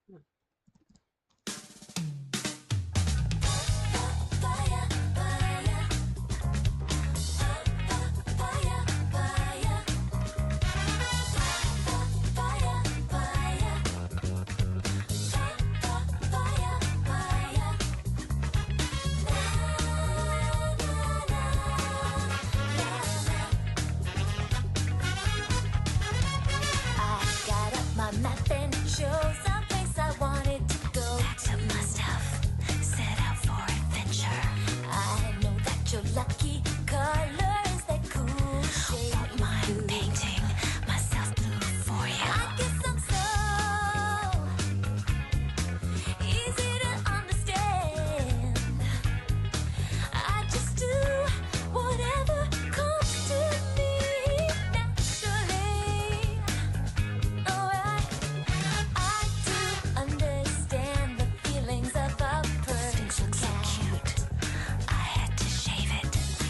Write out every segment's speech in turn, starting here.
Hmm. My map and chose someplace I wanted to go. Packed up my stuff, set out for adventure. I know that you're lucky. Color is that cool shade. Won't mind painting myself blue for you. I guess I'm so easy to understand. I just do whatever comes to me naturally. Alright, I do understand the feelings of a Sphinx perfect looks so cat. cute. I had to shave it.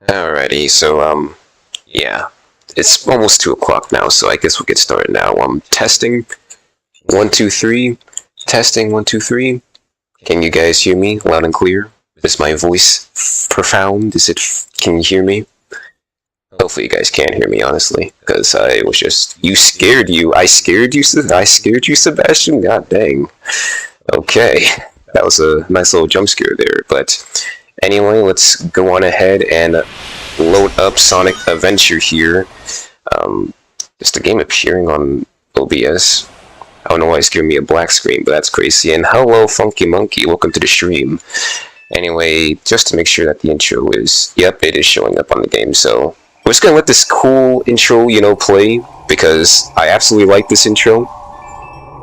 Alrighty, so yeah, it's almost 2 o'clock now, so I guess we'll get started now. Testing, 1 2 3, testing 1 2 3. Can you guys hear me loud and clear? Is my voice profound? Can you hear me? Hopefully you guys can't hear me, honestly, because I was just, I scared you, Sebastian? God dang. Okay, that was a nice little jump scare there, but anyway, let's go on ahead and load up Sonic Adventure here. Just a game appearing on OBS. I don't know why it's giving me a black screen, but that's crazy. And hello, Funky Monkey, welcome to the stream. Anyway, just to make sure that the intro is, yep, it is showing up on the game, so we're just gonna let this cool intro, play, because I absolutely like this intro.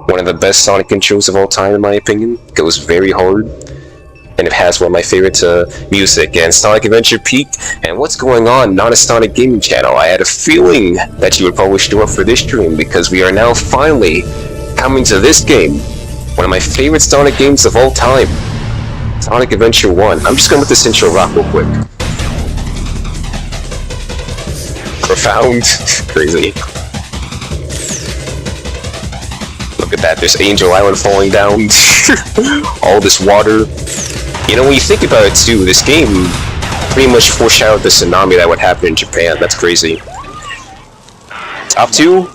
One of the best Sonic intros of all time, in my opinion. It goes very hard, and it has one of my favorite music. And Sonic Adventure peaked, and what's going on? Not a Sonic Gaming channel. I had a feeling that you would probably show up for this stream, because we are now finally coming to this game. One of my favorite Sonic games of all time. Sonic Adventure 1. I'm just gonna let this intro rock real quick. Profound. Crazy. Look at that, there's Angel Island falling down. All this water. When you think about it too, this game pretty much foreshadowed the tsunami that would happen in Japan. That's crazy. Top 2?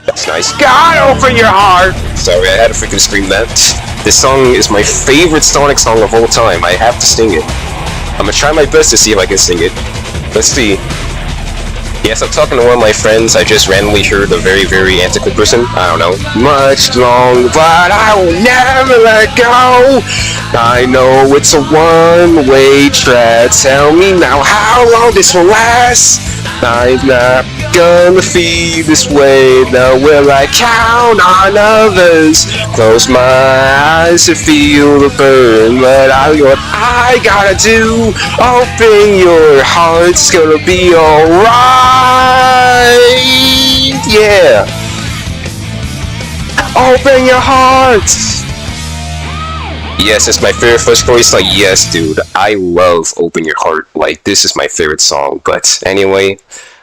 That's nice. God, open your heart! Sorry, I had to freaking scream that. This song is my favorite Sonic song of all time. I have to sing it. I'm gonna try my best to see if I can sing it. Let's see. Yes, I'm talking to one of my friends. I just randomly heard a very, very antiquated person. I don't know. Much long, but I will never let go. I know it's a one-way track. Tell me now how long this will last. I'm not gonna feel this way. Now will I count on others? Close my eyes to feel the burn. But what I gotta do, open your heart. It's gonna be alright. Yeah. Open your hearts. Yes, it's my favorite first voice. Like, yes, dude, I love Open Your Heart. Like, this is my favorite song. But anyway,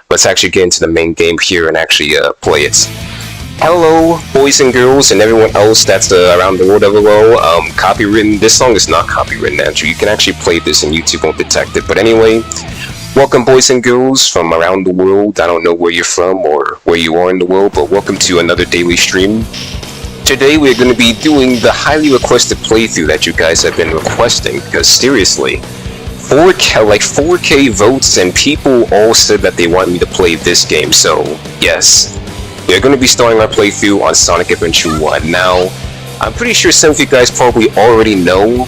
let's actually get into the main game here and actually play it. Hello, boys and girls, and everyone else that's around the world of below. Copywritten. This song is not copywritten, Andrew. You can actually play this and YouTube won't detect it. But anyway, welcome, boys and girls from around the world. I don't know where you're from or where you are in the world, but welcome to another daily stream. Today we're going to be doing the highly requested playthrough that you guys have been requesting, because seriously, 4K votes, and people all said that they want me to play this game, so yes, we're going to be starting our playthrough on Sonic Adventure 1. Now, I'm pretty sure some of you guys probably already know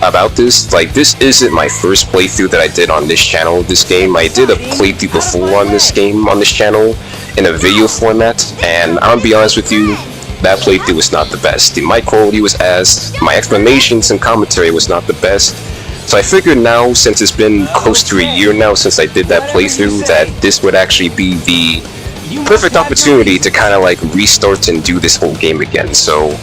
about this. Like, this isn't my first playthrough that I did on this channel, this game. I did a playthrough before on this game, on this channel, in a video format, and I'll be honest with you, that playthrough was not the best. The mic quality was ass, my explanations and commentary was not the best. So I figured now, since it's been close to a year now since I did that playthrough, that this would actually be the perfect opportunity to kind of like restart and do this whole game again. So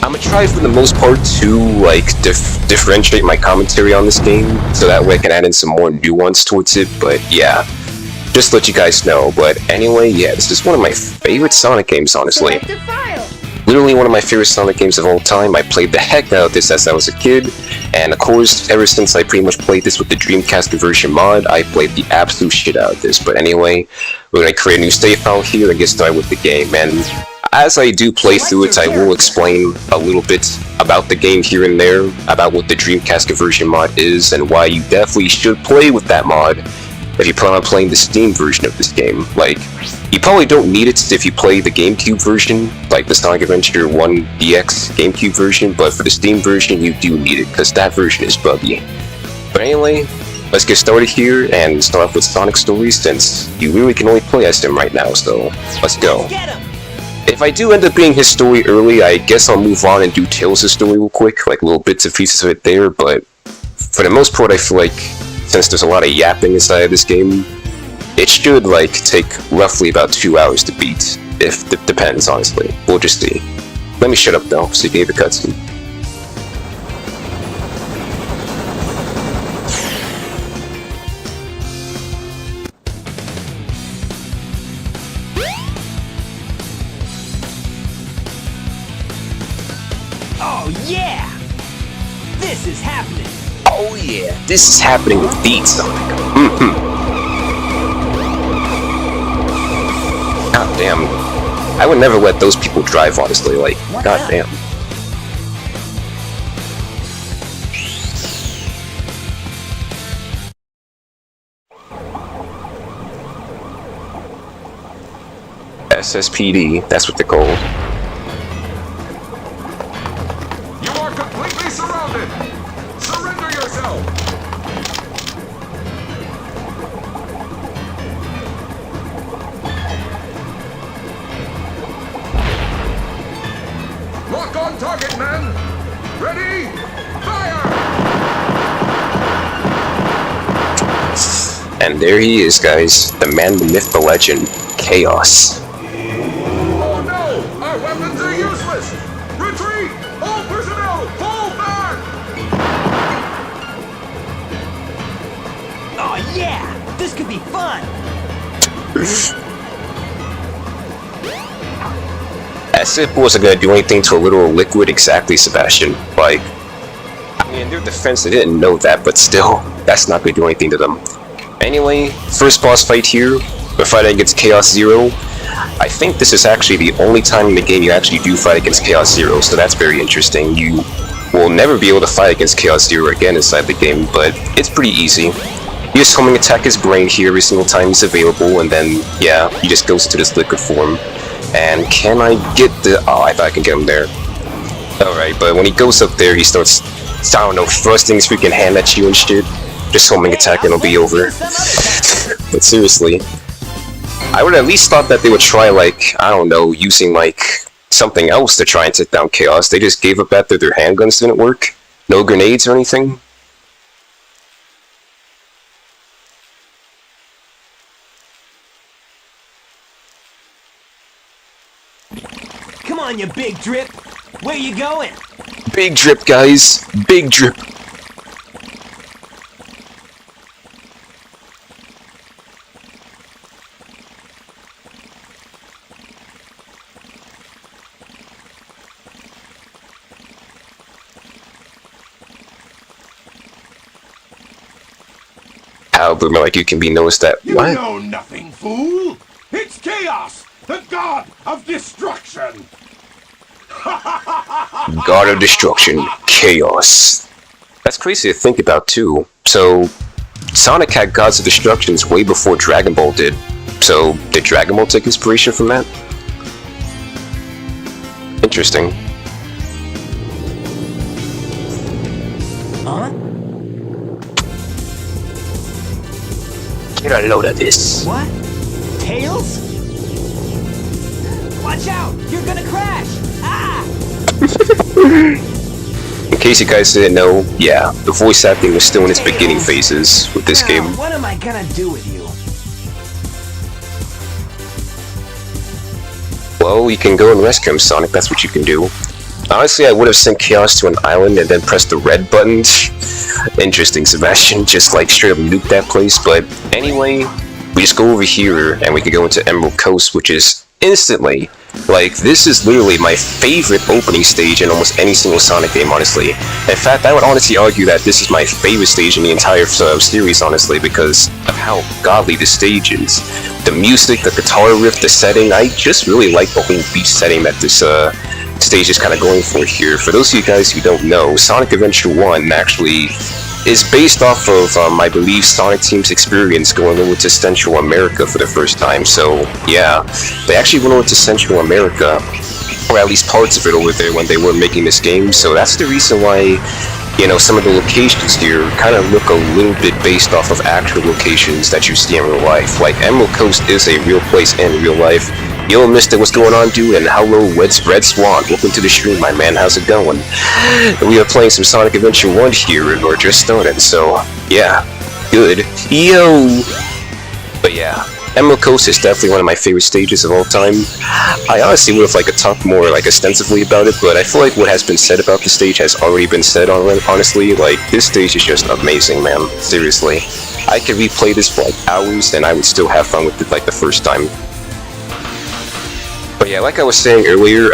I'm gonna try for the most part to like differentiate my commentary on this game, so that way I can add in some more nuance towards it. But yeah, just to let you guys know. But anyway, yeah, this is one of my favorite Sonic games, honestly. Literally one of my favorite Sonic games of all time. I played the heck out of this as I was a kid, and of course, ever since I pretty much played this with the Dreamcast conversion mod, I played the absolute shit out of this. But anyway, we're gonna create a new save file here and get started with the game. And as I do play through it, I will explain a little bit about the game here and there, about what the Dreamcast conversion mod is, and why you definitely should play with that mod if you plan on playing the Steam version of this game. Like, you probably don't need it if you play the GameCube version, like the Sonic Adventure 1 DX GameCube version, but for the Steam version, you do need it, because that version is buggy. But anyway, let's get started here and start off with Sonic Stories, since you really can only play as him right now, so let's go. If I do end up being his story early, I guess I'll move on and do Tails' story real quick, like little bits and pieces of it there, but for the most part, I feel like since there's a lot of yapping inside of this game, it should like take roughly about 2 hours to beat. If it depends, honestly. We'll just see. Let me shut up though, so you can hear the cutscene. yeah! This is happening! Oh yeah, this is happening with Beat Sonic. God damn. I would never let those people drive, honestly, like, god damn. SSPD, that's what they're called. You are completely surrounded! Surrender yourself! Lock on target, men! Ready? Fire! And there he is, guys. The man, the myth, the legend, Chaos. Oh no! Our weapons are useless! Retreat! All personnel, fall back! Oh yeah! This could be fun! As if wasn't gonna do anything to a literal liquid, exactly, Sebastian. Like, I mean, in their defense, they didn't know that, but still, that's not gonna do anything to them. Anyway, first boss fight here, we're fighting against Chaos Zero. I think this is actually the only time in the game you actually do fight against Chaos Zero, so that's very interesting. You will never be able to fight against Chaos Zero again inside the game, but it's pretty easy. You just homing attack his brain here every single time he's available, and then, yeah, he just goes into this liquid form. And can I get the... Oh, I thought I could get him there. Alright, but when he goes up there, he starts, I don't know, thrusting his freaking hand at you and shit. Just homing attack and it'll be over. But seriously, I would at least thought that they would try, like, I don't know, using, like, something else to try and take down Chaos. They just gave up after their handguns didn't work. No grenades or anything. Come on, you big drip! Where you going? Big drip, guys. Big drip. How, Boomer, like you can be noticed that... You What? know nothing, fool! It's Chaos, the god of destruction! God of Destruction, Chaos. That's crazy to think about, too. So, Sonic had Gods of Destructions way before Dragon Ball did. So, did Dragon Ball take inspiration from that? Interesting. Huh? Get a load of this. What? Tails? Watch out! You're gonna crash! Ah! In case you guys didn't know, yeah, the voice acting was still in its beginning phases with this Now, game. what am I gonna do with you? Well, you can go and rescue him, Sonic, that's what you can do. Honestly, I would have sent Chaos to an island and then pressed the red button. Interesting, Sebastian, just like straight up nuke that place, but anyway, we just go over here and we can go into Emerald Coast, which is instantly, like, this is literally my favorite opening stage in almost any single Sonic game, honestly. In fact, I would honestly argue that this is my favorite stage in the entire series, honestly, because of how godly the stage is. The music, the guitar riff, the setting, I just really like the whole beach setting that this stage is kind of going for here. For those of you guys who don't know, Sonic Adventure 1 actually is based off of, I believe, Sonic Team's experience going over to Central America for the first time. So, yeah, they actually went over to Central America, or at least parts of it over there when they were making this game. So that's the reason why, you know, some of the locations here kind of look a little bit based off of actual locations that you see in real life. Like, Emerald Coast is a real place in real life. Yo, Mister, what's going on, dude? And hello, Red Swan. Welcome to the stream, my man. How's it going? We are playing some Sonic Adventure 1 here, or just started, so, yeah. Good. Yo! But yeah, Emerald Coast is definitely one of my favorite stages of all time. I honestly would have liked to talk more, like, extensively about it, but I feel like what has been said about the stage has already been said, honestly. Like, this stage is just amazing, man. Seriously. I could replay this for, like, hours, and I would still have fun with it, like, the first time. But yeah, like I was saying earlier,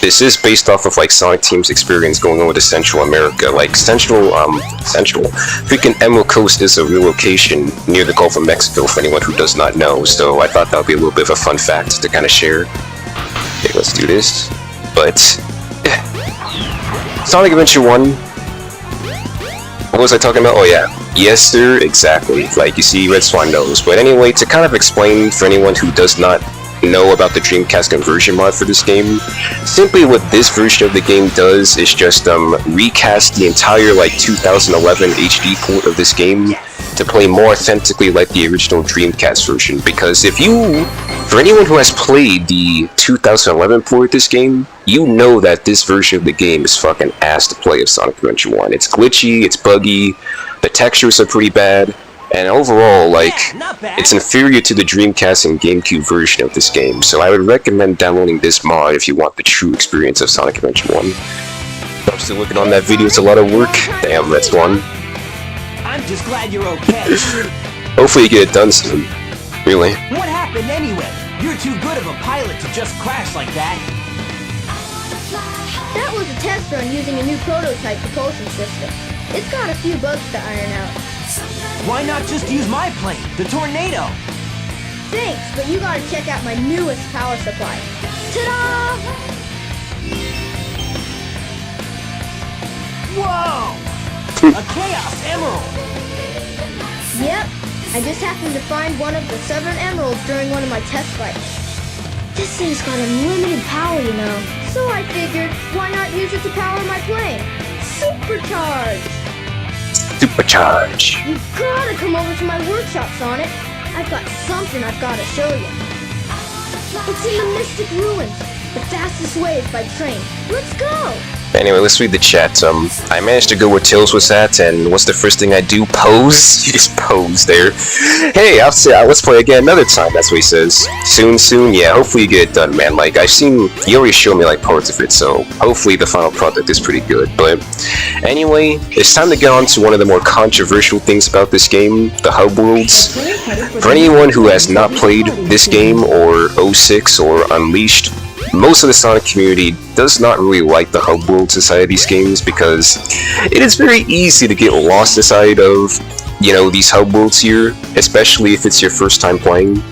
this is based off of like Sonic Team's experience going over to Central America. Like Central, freaking Emerald Coast is a real location near the Gulf of Mexico for anyone who does not know. So I thought that would be a little bit of a fun fact to kind of share. Okay, let's do this. But Sonic Adventure 1. What was I talking about? Oh yeah. Yes, sir, exactly. Like you see, Red Swan knows. But anyway, to kind of explain for anyone who does not know about the Dreamcast conversion mod for this game, simply what this version of the game does is just recast the entire like 2011 HD port of this game to play more authentically like the original Dreamcast version. Because for anyone who has played the 2011 port of this game, you know that this version of the game is fucking ass to play of Sonic Adventure 1. It's glitchy, it's buggy, the textures are pretty bad, and overall, like, it's inferior to the Dreamcast and GameCube version of this game. So I would recommend downloading this mod if you want the true experience of Sonic Adventure 1. I'm still working on that video, it's a lot of work. Damn, that's one. I'm just glad you're okay. Hopefully you get it done soon. Really. What happened anyway? You're too good of a pilot to just crash like that. That was a test run using a new prototype propulsion system. It's got a few bugs to iron out. Why not just use my plane, the Tornado? Thanks, but you gotta check out my newest power supply. Ta-da! Whoa! A Chaos Emerald! Yep, I just happened to find one of the 7 emeralds during one of my test flights. This thing's got unlimited power, you know. So I figured, why not use it to power my plane? Supercharge! Supercharge. You've gotta come over to my workshop, Sonic. I've got something I've gotta show you. It's in the Mystic Ruins. The fastest way is by train. Let's go! Anyway, let's read the chat. I managed to go where Tails was at, and what's the first thing I do? Pose? You just pose there. Hey, I'll say, let's play again another time, that's what he says. Soon, yeah, hopefully you get it done, man. Like, you already showed me, like, parts of it, so hopefully the final product is pretty good. But anyway, it's time to get on to one of the more controversial things about this game, the hub worlds. For anyone who has not played this game, or 06, or Unleashed, most of the Sonic community does not really like the hub worlds inside of these games because it is very easy to get lost inside of, these hub worlds here, especially if it's your first time playing.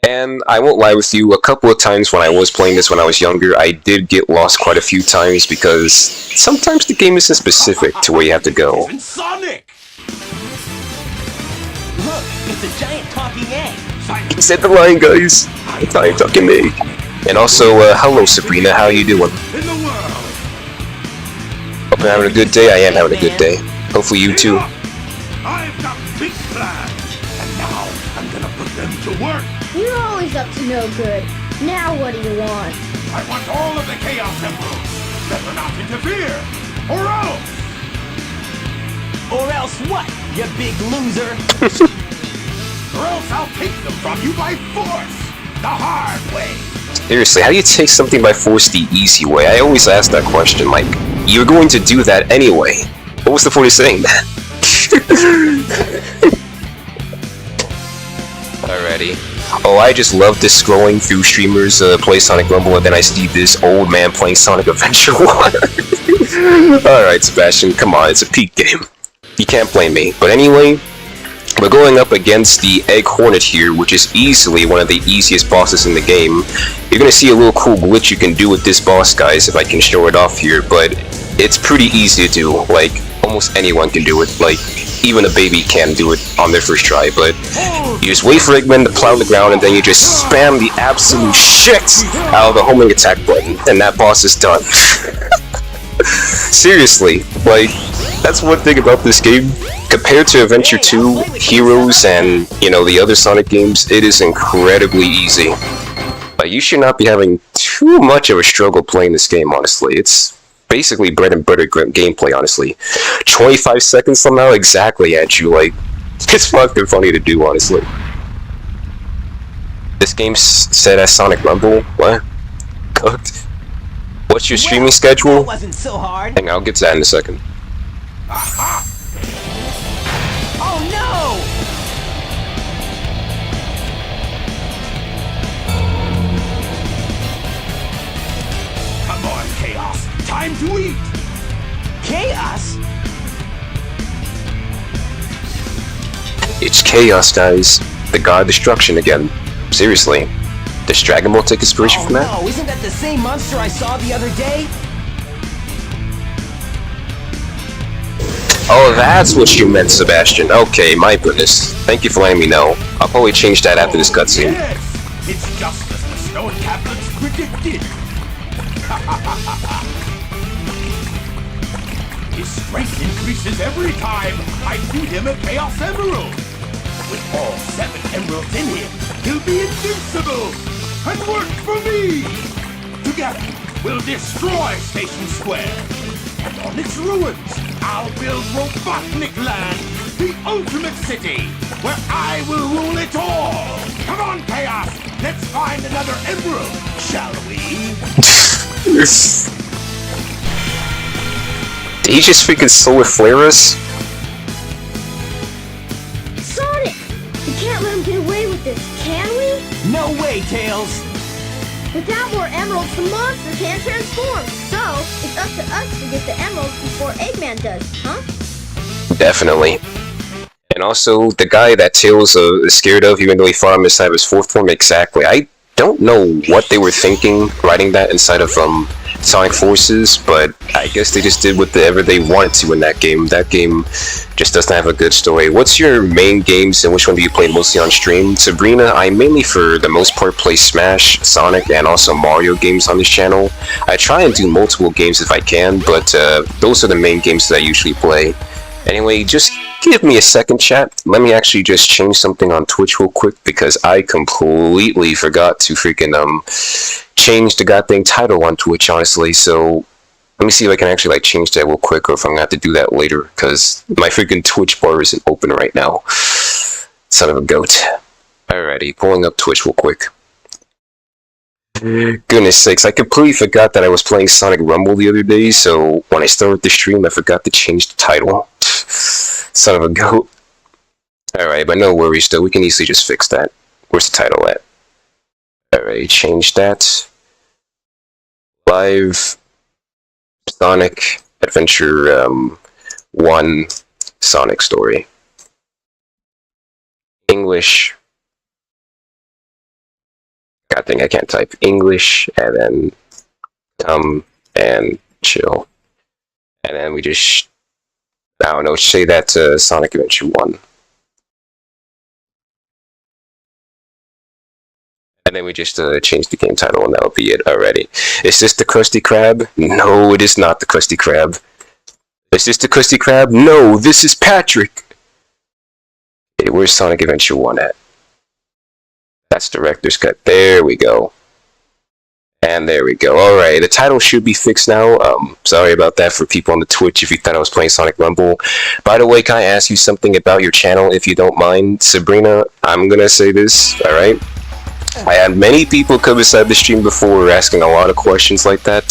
And I won't lie with you, a couple of times when I was playing this when I was younger, I did get lost quite a few times because sometimes the game isn't specific to where you have to go. Sonic! Look, it's a giant talking egg. He said the line, guys. It's not even talking me. And also, hello Sabrina, how you doing? In the world! Hope you're having a good day. I am having a good day. Hopefully you too. I've got big plans, and now I'm gonna put them to work. You're always up to no good. Now what do you want? I want all of the Chaos Emeralds. Better not interfere, or else! Or else what, you big loser? Or else I'll take them from you by force, the hard way. Seriously, how do you take something by force the easy way? I always ask that question, like, you're going to do that anyway. What was the point of saying that? Alrighty. Oh, I just love this scrolling through streamers play Sonic Rumble and then I see this old man playing Sonic Adventure 1. Alright, Sebastian, come on, it's a peak game. You can't blame me. But anyway, we're going up against the Egg Hornet here, which is easily one of the easiest bosses in the game. You're gonna see a little cool glitch you can do with this boss, guys, if I can show it off here, but it's pretty easy to do. Like, almost anyone can do it. Like, even a baby can do it on their first try, but you just wait for Eggman to plow the ground and then you just spam the absolute shit out of the homing attack button, and that boss is done. Seriously, like, that's one thing about this game. Compared to Adventure 2, Heroes, and, the other Sonic games, it is incredibly easy. Like, you should not be having too much of a struggle playing this game, honestly. It's basically bread and butter gameplay, honestly. 25 seconds somehow exactly at you, like, it's fucking funny to do, honestly. This game's set as Sonic Rumble? What? Cooked? What's your streaming schedule? That wasn't so hard. Hang on, I'll get to that in a second. Oh no! time to eat. Chaos? It's Chaos, guys. The God of Destruction again. Seriously. Does Dragon Ball take inspiration from that? No, isn't that the same monster I saw the other day? Oh, that's what you meant, Sebastian. Okay, my goodness. Thank you for letting me know. I'll probably change that after this cutscene. Yes, it's just as the stone tablets predicted. His strength increases every time I feed him a Chaos Emerald. With all 7 emeralds in him, he'll be invincible and work for me. Together, we'll destroy Station Square. And on its ruins, I'll build Robotnik Land, the ultimate city, where I will rule it all. Come on, Chaos, let's find another emerald, shall we? Did he just freaking solar flare us? Sonic! We can't let him get away with this, can we? No way, Tails! Without more emeralds, the monster can't transform. So, it's up to us to get the emeralds before Eggman does, huh? Definitely. And also, the guy that Tails is scared of, even though he fought him inside of his 4th form, exactly. I don't know what they were thinking writing that inside of Sonic Forces, but I guess they just did whatever they wanted to in that game. That game just doesn't have a good story. What's your main games and which one do you play mostly on stream? Sabrina, I mainly for the most part play Smash, Sonic, and also Mario games on this channel. I try and do multiple games if I can, but those are the main games that I usually play. Anyway, just give me a second, chat. Let me actually just change something on Twitch real quick because I completely forgot to freaking change the goddamn title on Twitch, honestly. So let me see if I can actually like change that real quick, or if I'm gonna have to do that later because my freaking Twitch bar isn't open right now. Son of a goat. Alrighty, pulling up Twitch real quick. Goodness sakes, I completely forgot that I was playing Sonic Rumble the other day, so when I started the stream, I forgot to change the title. Son of a goat. Alright, but no worries though, we can easily just fix that. Where's the title at? Alright, change that. Live Sonic Adventure 1 Sonic Story. English. God dang, I can't type English, and then come and chill. And then we just, I don't know, say that to Sonic Adventure 1. And then we just change the game title, and that'll be it already. Is this the Krusty Krab? No, it is not the Krusty Krab. Is this the Krusty Krab? No, this is Patrick! Hey, where's Sonic Adventure 1 at? That's Director's Cut. There we go. And there we go. Alright, the title should be fixed now. Sorry about that for people on the Twitch if you thought I was playing Sonic Rumble. By the way, can I ask you something about your channel if you don't mind? Sabrina, I'm gonna say this, alright? I had many people come inside the stream before asking a lot of questions like that.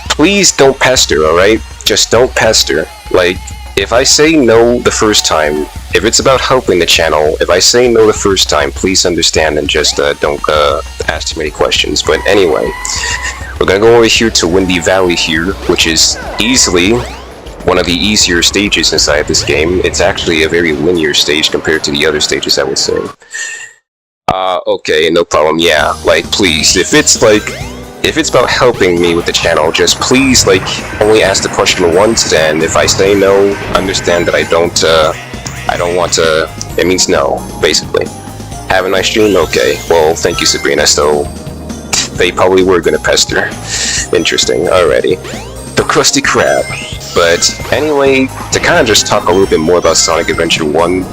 Please don't pester, alright? Just don't pester. Like, if I say no the first time, if it's about helping the channel, if I say no the first time, please understand and just don't ask too many questions. But anyway, we're gonna go over here to Windy Valley here, which is easily one of the easier stages inside this game. It's actually a very linear stage compared to the other stages, I would say. Okay, no problem. Yeah, like, please, if it's about helping me with the channel, just please, like, only ask the question once, and if I say no, understand that I don't want to, it means no, basically. Have a nice stream? Okay, well, thank you, Sabrina, so they probably were gonna pester. Interesting, alrighty. The Krusty Krab. But anyway, to kind of just talk a little bit more about Sonic Adventure 1,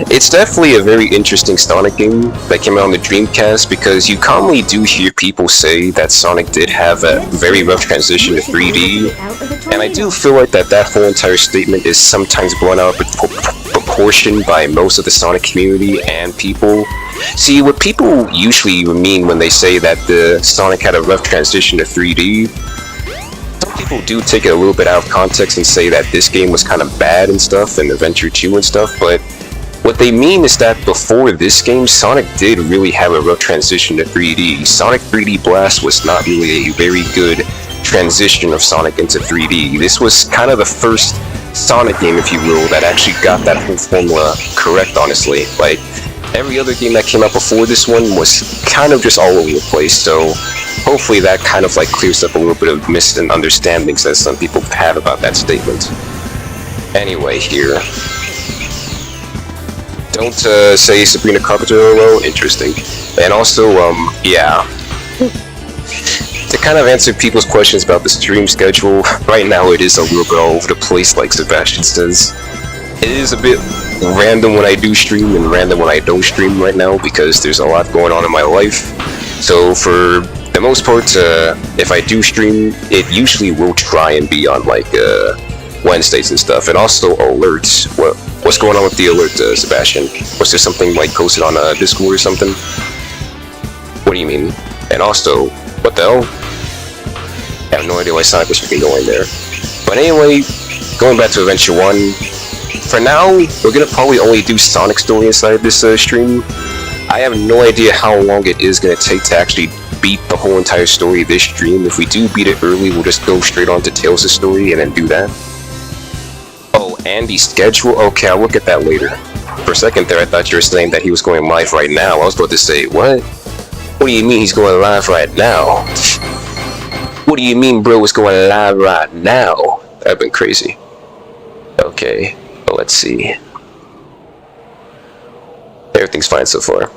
it's definitely a very interesting Sonic game that came out on the Dreamcast, because you commonly do hear people say that Sonic did have a very rough transition to 3D, and I do feel like that whole entire statement is sometimes blown out of proportion by most of the Sonic community and people. See, what people usually mean when they say that the Sonic had a rough transition to 3D, some people do take it a little bit out of context and say that this game was kind of bad and stuff, and Adventure 2 and stuff, but What they mean is that before this game, Sonic did really have a rough transition to 3D. Sonic 3D Blast was not really a very good transition of Sonic into 3D. This was kind of the first Sonic game, if you will, that actually got that whole formula correct, honestly. Like, every other game that came out before this one was kind of just all over the place, so hopefully that kind of like clears up a little bit of misunderstandings that some people have about that statement. Anyway, here. Don't say Sabrina Carpenter hello, interesting. And also, yeah. To kind of answer people's questions about the stream schedule, right now it is a little bit all over the place, like Sebastian says. It is a bit random when I do stream and random when I don't stream right now because there's a lot going on in my life. So for the most part, if I do stream, it usually will try and be on like Wednesdays and stuff. And also alerts. What's going on with the alert, Sebastian? Was there something like posted on Discord or something? What do you mean? And also, what the hell? I have no idea why Sonic was freaking going there. But anyway, going back to Adventure 1, for now, we're gonna probably only do Sonic story inside this stream. I have no idea how long it is gonna take to actually beat the whole entire story this stream. If we do beat it early, we'll just go straight on to Tails' story and then do that. Oh, Andy's schedule? Okay, I'll look at that later. For a second there, I thought you were saying that he was going live right now. I was about to say, what? What do you mean he's going live right now? What do you mean bro is going live right now? That'd been crazy. Okay, well, let's see. Everything's fine so far.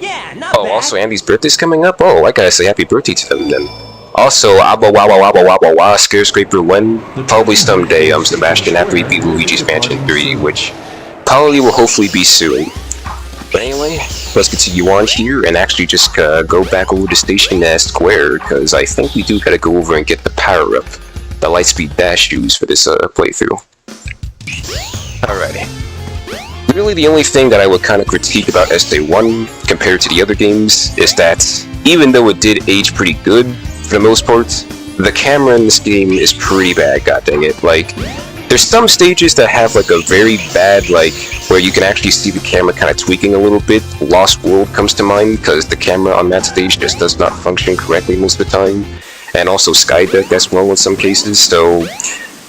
Yeah, not bad. Also Andy's birthday's coming up? Oh, I gotta say happy birthday to them then. Also, Scare Scraper when? Probably someday, Sebastian, after we beat Luigi's Mansion 3, which probably will hopefully be soon. But anyway, let's continue on here and actually just go back over to Station Square, because I think we do gotta go over and get the power-up, the Lightspeed Dash shoes for this playthrough. Alrighty. Really the only thing that I would kind of critique about SD1 compared to the other games is that even though it did age pretty good for the most part, the camera in this game is pretty bad, god dang it. Like, there's some stages that have like a very bad, like, where you can actually see the camera kind of tweaking a little bit. Lost World comes to mind because the camera on that stage just does not function correctly most of the time. And also Skydeck as well in some cases, so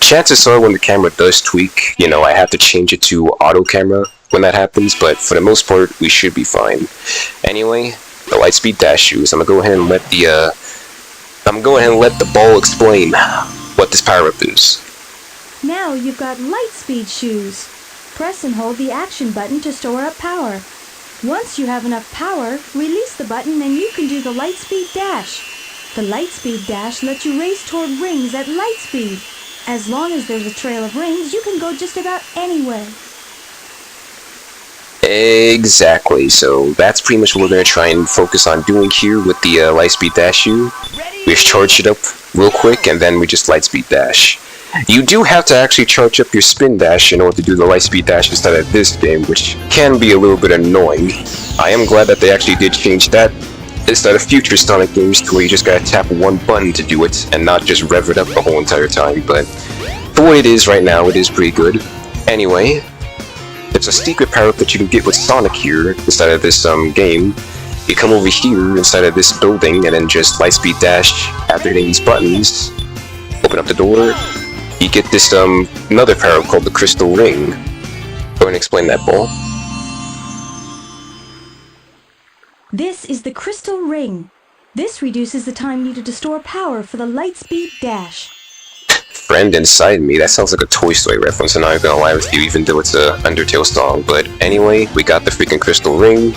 chances are when the camera does tweak, you know, I have to change it to auto camera when that happens, but for the most part, we should be fine. Anyway, the Lightspeed Dash shoes. I'm gonna go ahead and let the ball explain what this power-up is. Now you've got Lightspeed shoes. Press and hold the action button to store up power. Once you have enough power, release the button and you can do the Lightspeed Dash. The Lightspeed Dash lets you race toward rings at light speed. As long as there's a trail of rings, you can go just about anywhere. Exactly, so that's pretty much what we're going to try and focus on doing here with the Lightspeed Dash shoe. We just charge it up real quick and then we just Lightspeed Dash. You do have to actually charge up your Spin Dash in order to do the Lightspeed Dash instead of this game, which can be a little bit annoying. I am glad that they actually did change that instead of future Sonic games to where you just gotta tap one button to do it and not just rev it up the whole entire time, but for what it is right now, it is pretty good. Anyway, there's a secret power-up that you can get with Sonic here inside of this game. You come over here inside of this building and then just Lightspeed Dash after hitting these buttons. Open up the door. You get this another power-up called the Crystal Ring. Go ahead and explain that, Ball. This is the Crystal Ring. This reduces the time needed to store power for the Lightspeed Dash. Friend Inside Me, that sounds like a Toy Story reference, and I'm not gonna lie with you, even though it's a Undertale song. But anyway, we got the freaking Crystal Ring.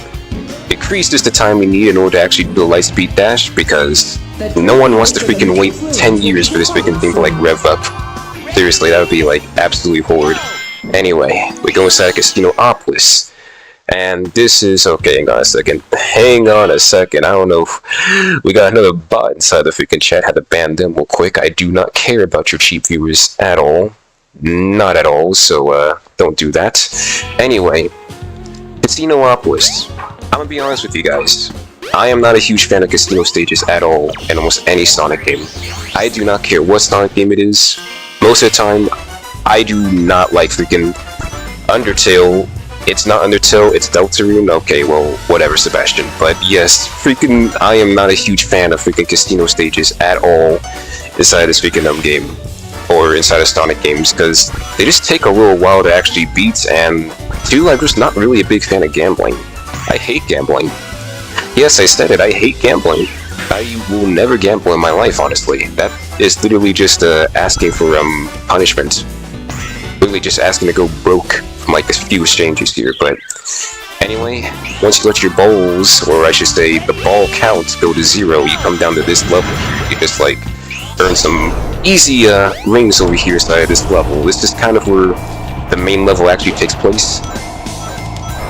Decreases the time we need in order to actually do a Lightspeed Dash, because no one wants to freaking wait 10 years for this freaking thing to like rev up. Seriously, that would be like absolutely horrid. Anyway, we go inside Casinopolis. And this is, okay, hang on a second, I don't know, we got another bot inside the freaking chat, had to ban them real quick. I do not care about your cheap viewers at all, not at all, so don't do that. Anyway, Casinopolis, I'm gonna be honest with you guys, I am not a huge fan of casino stages at all in almost any Sonic game. I do not care what Sonic game it is, most of the time, I do not like freaking Undertale It's not Undertale, it's Deltarune. Okay, well, whatever, Sebastian. But yes, freaking, I am not a huge fan of freaking casino stages at all inside this freaking game, or inside of Sonic games, because they just take a little while to actually beat, and two, I'm just not really a big fan of gambling. I hate gambling. Yes, I said it, I hate gambling. I will never gamble in my life, honestly. That is literally just asking for punishment. Literally just asking to go broke from like a few exchanges here, but anyway, once you let your balls, or I should say the ball count, go to 0, you come down to this level. You just like earn some easy rings over here side of this level. This is kind of where the main level actually takes place.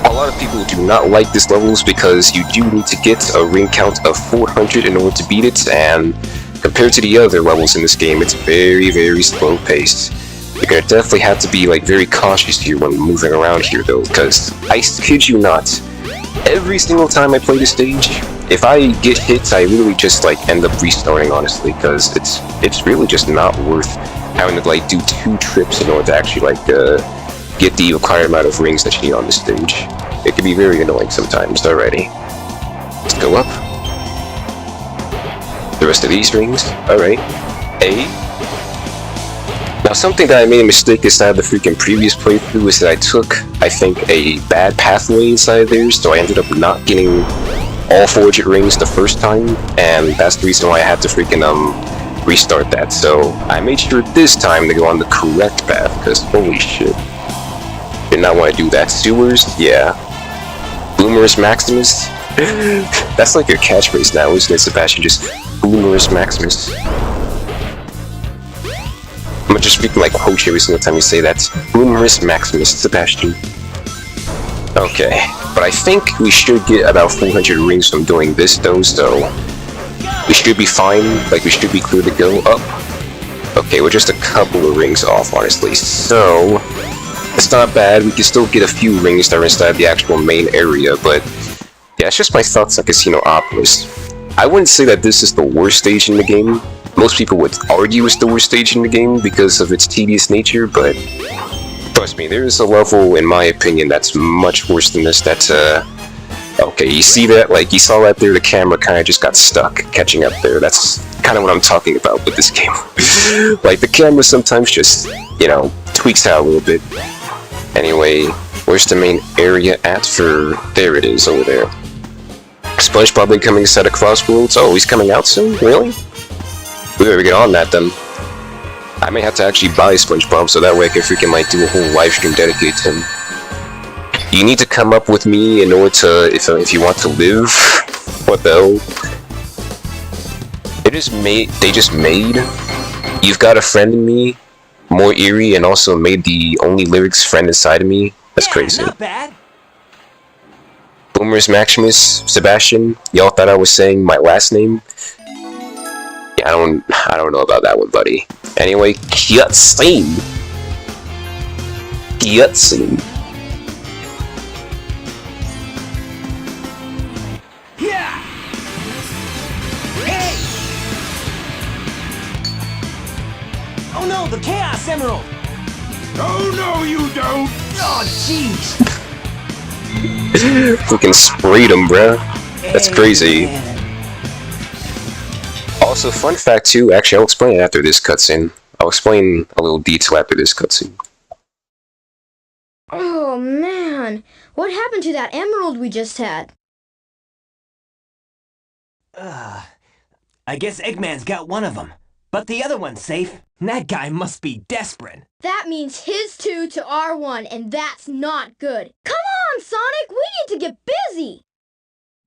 A lot of people do not like this levels because you do need to get a ring count of 400 in order to beat it, and compared to the other levels in this game, it's very, very slow paced. You're gonna definitely have to be like very cautious here when moving around here though, because I kid you not, every single time I play this stage, if I get hit, I really just like end up restarting, honestly, because it's really just not worth having to like do 2 trips in order to actually like get the required amount of rings that you need on this stage. It can be very annoying sometimes. Alrighty, let's go up. The rest of these rings. Alright. A. Now, something that I made a mistake inside of the freaking previous playthrough is that I took, I think, a bad pathway inside there, so I ended up not getting all 400 rings the first time, and that's the reason why I had to freaking restart that. So I made sure this time to go on the correct path, because holy shit, did not want to do that. Sewers, yeah. Boomerus Maximus. That's like your catchphrase now, isn't it, Sebastian? Just Boomerus Maximus. I'm just speaking like Poach every single time you say that. Boomerus Maximus, Sebastian. Okay, but I think we should get about 400 rings from doing this though, so we should be fine, like we should be clear to go up. Okay, we're just a couple of rings off, honestly, so it's not bad. We can still get a few rings that are inside the actual main area, but yeah, it's just my thoughts on Casinopolis. I wouldn't say that this is the worst stage in the game. Most people would argue it's the worst stage in the game because of its tedious nature, but trust me, there is a level, in my opinion, that's much worse than this. That's, okay, you see that? Like, you saw that there, the camera kind of just got stuck catching up there. That's kind of what I'm talking about with this game. Like, the camera sometimes just, you know, tweaks out a little bit. Anyway, where's the main area at for... There it is, over there. SpongeBob coming inside of Crossworlds? Oh, he's coming out soon? Really? We better get on that then. I may have to actually buy SpongeBob so that way I can freaking like do a whole live stream dedicated to him. You need to come up with me in order to, if you want to live. What the hell? They just made You've Got a Friend in Me more eerie, and also made the only lyrics friend inside of me. That's crazy. Not bad. Boomerus Maximus, Sebastian, y'all thought I was saying my last name? Yeah, I don't know about that one, buddy. Anyway, cutscene. Cutscene. Yeah. Hey. Oh no, the Chaos Emerald. Oh, no, you don't! Oh, jeez. Freaking sprayed him, bruh. That's crazy. Also, fun fact too, actually I'll explain it after this cutscene. I'll explain a little detail after this cutscene. Oh man, what happened to that emerald we just had? I guess Eggman's got one of them. But the other one's safe. That guy must be desperate. That means his 2 to our 1, and that's not good. Come on, Sonic, we need to get busy.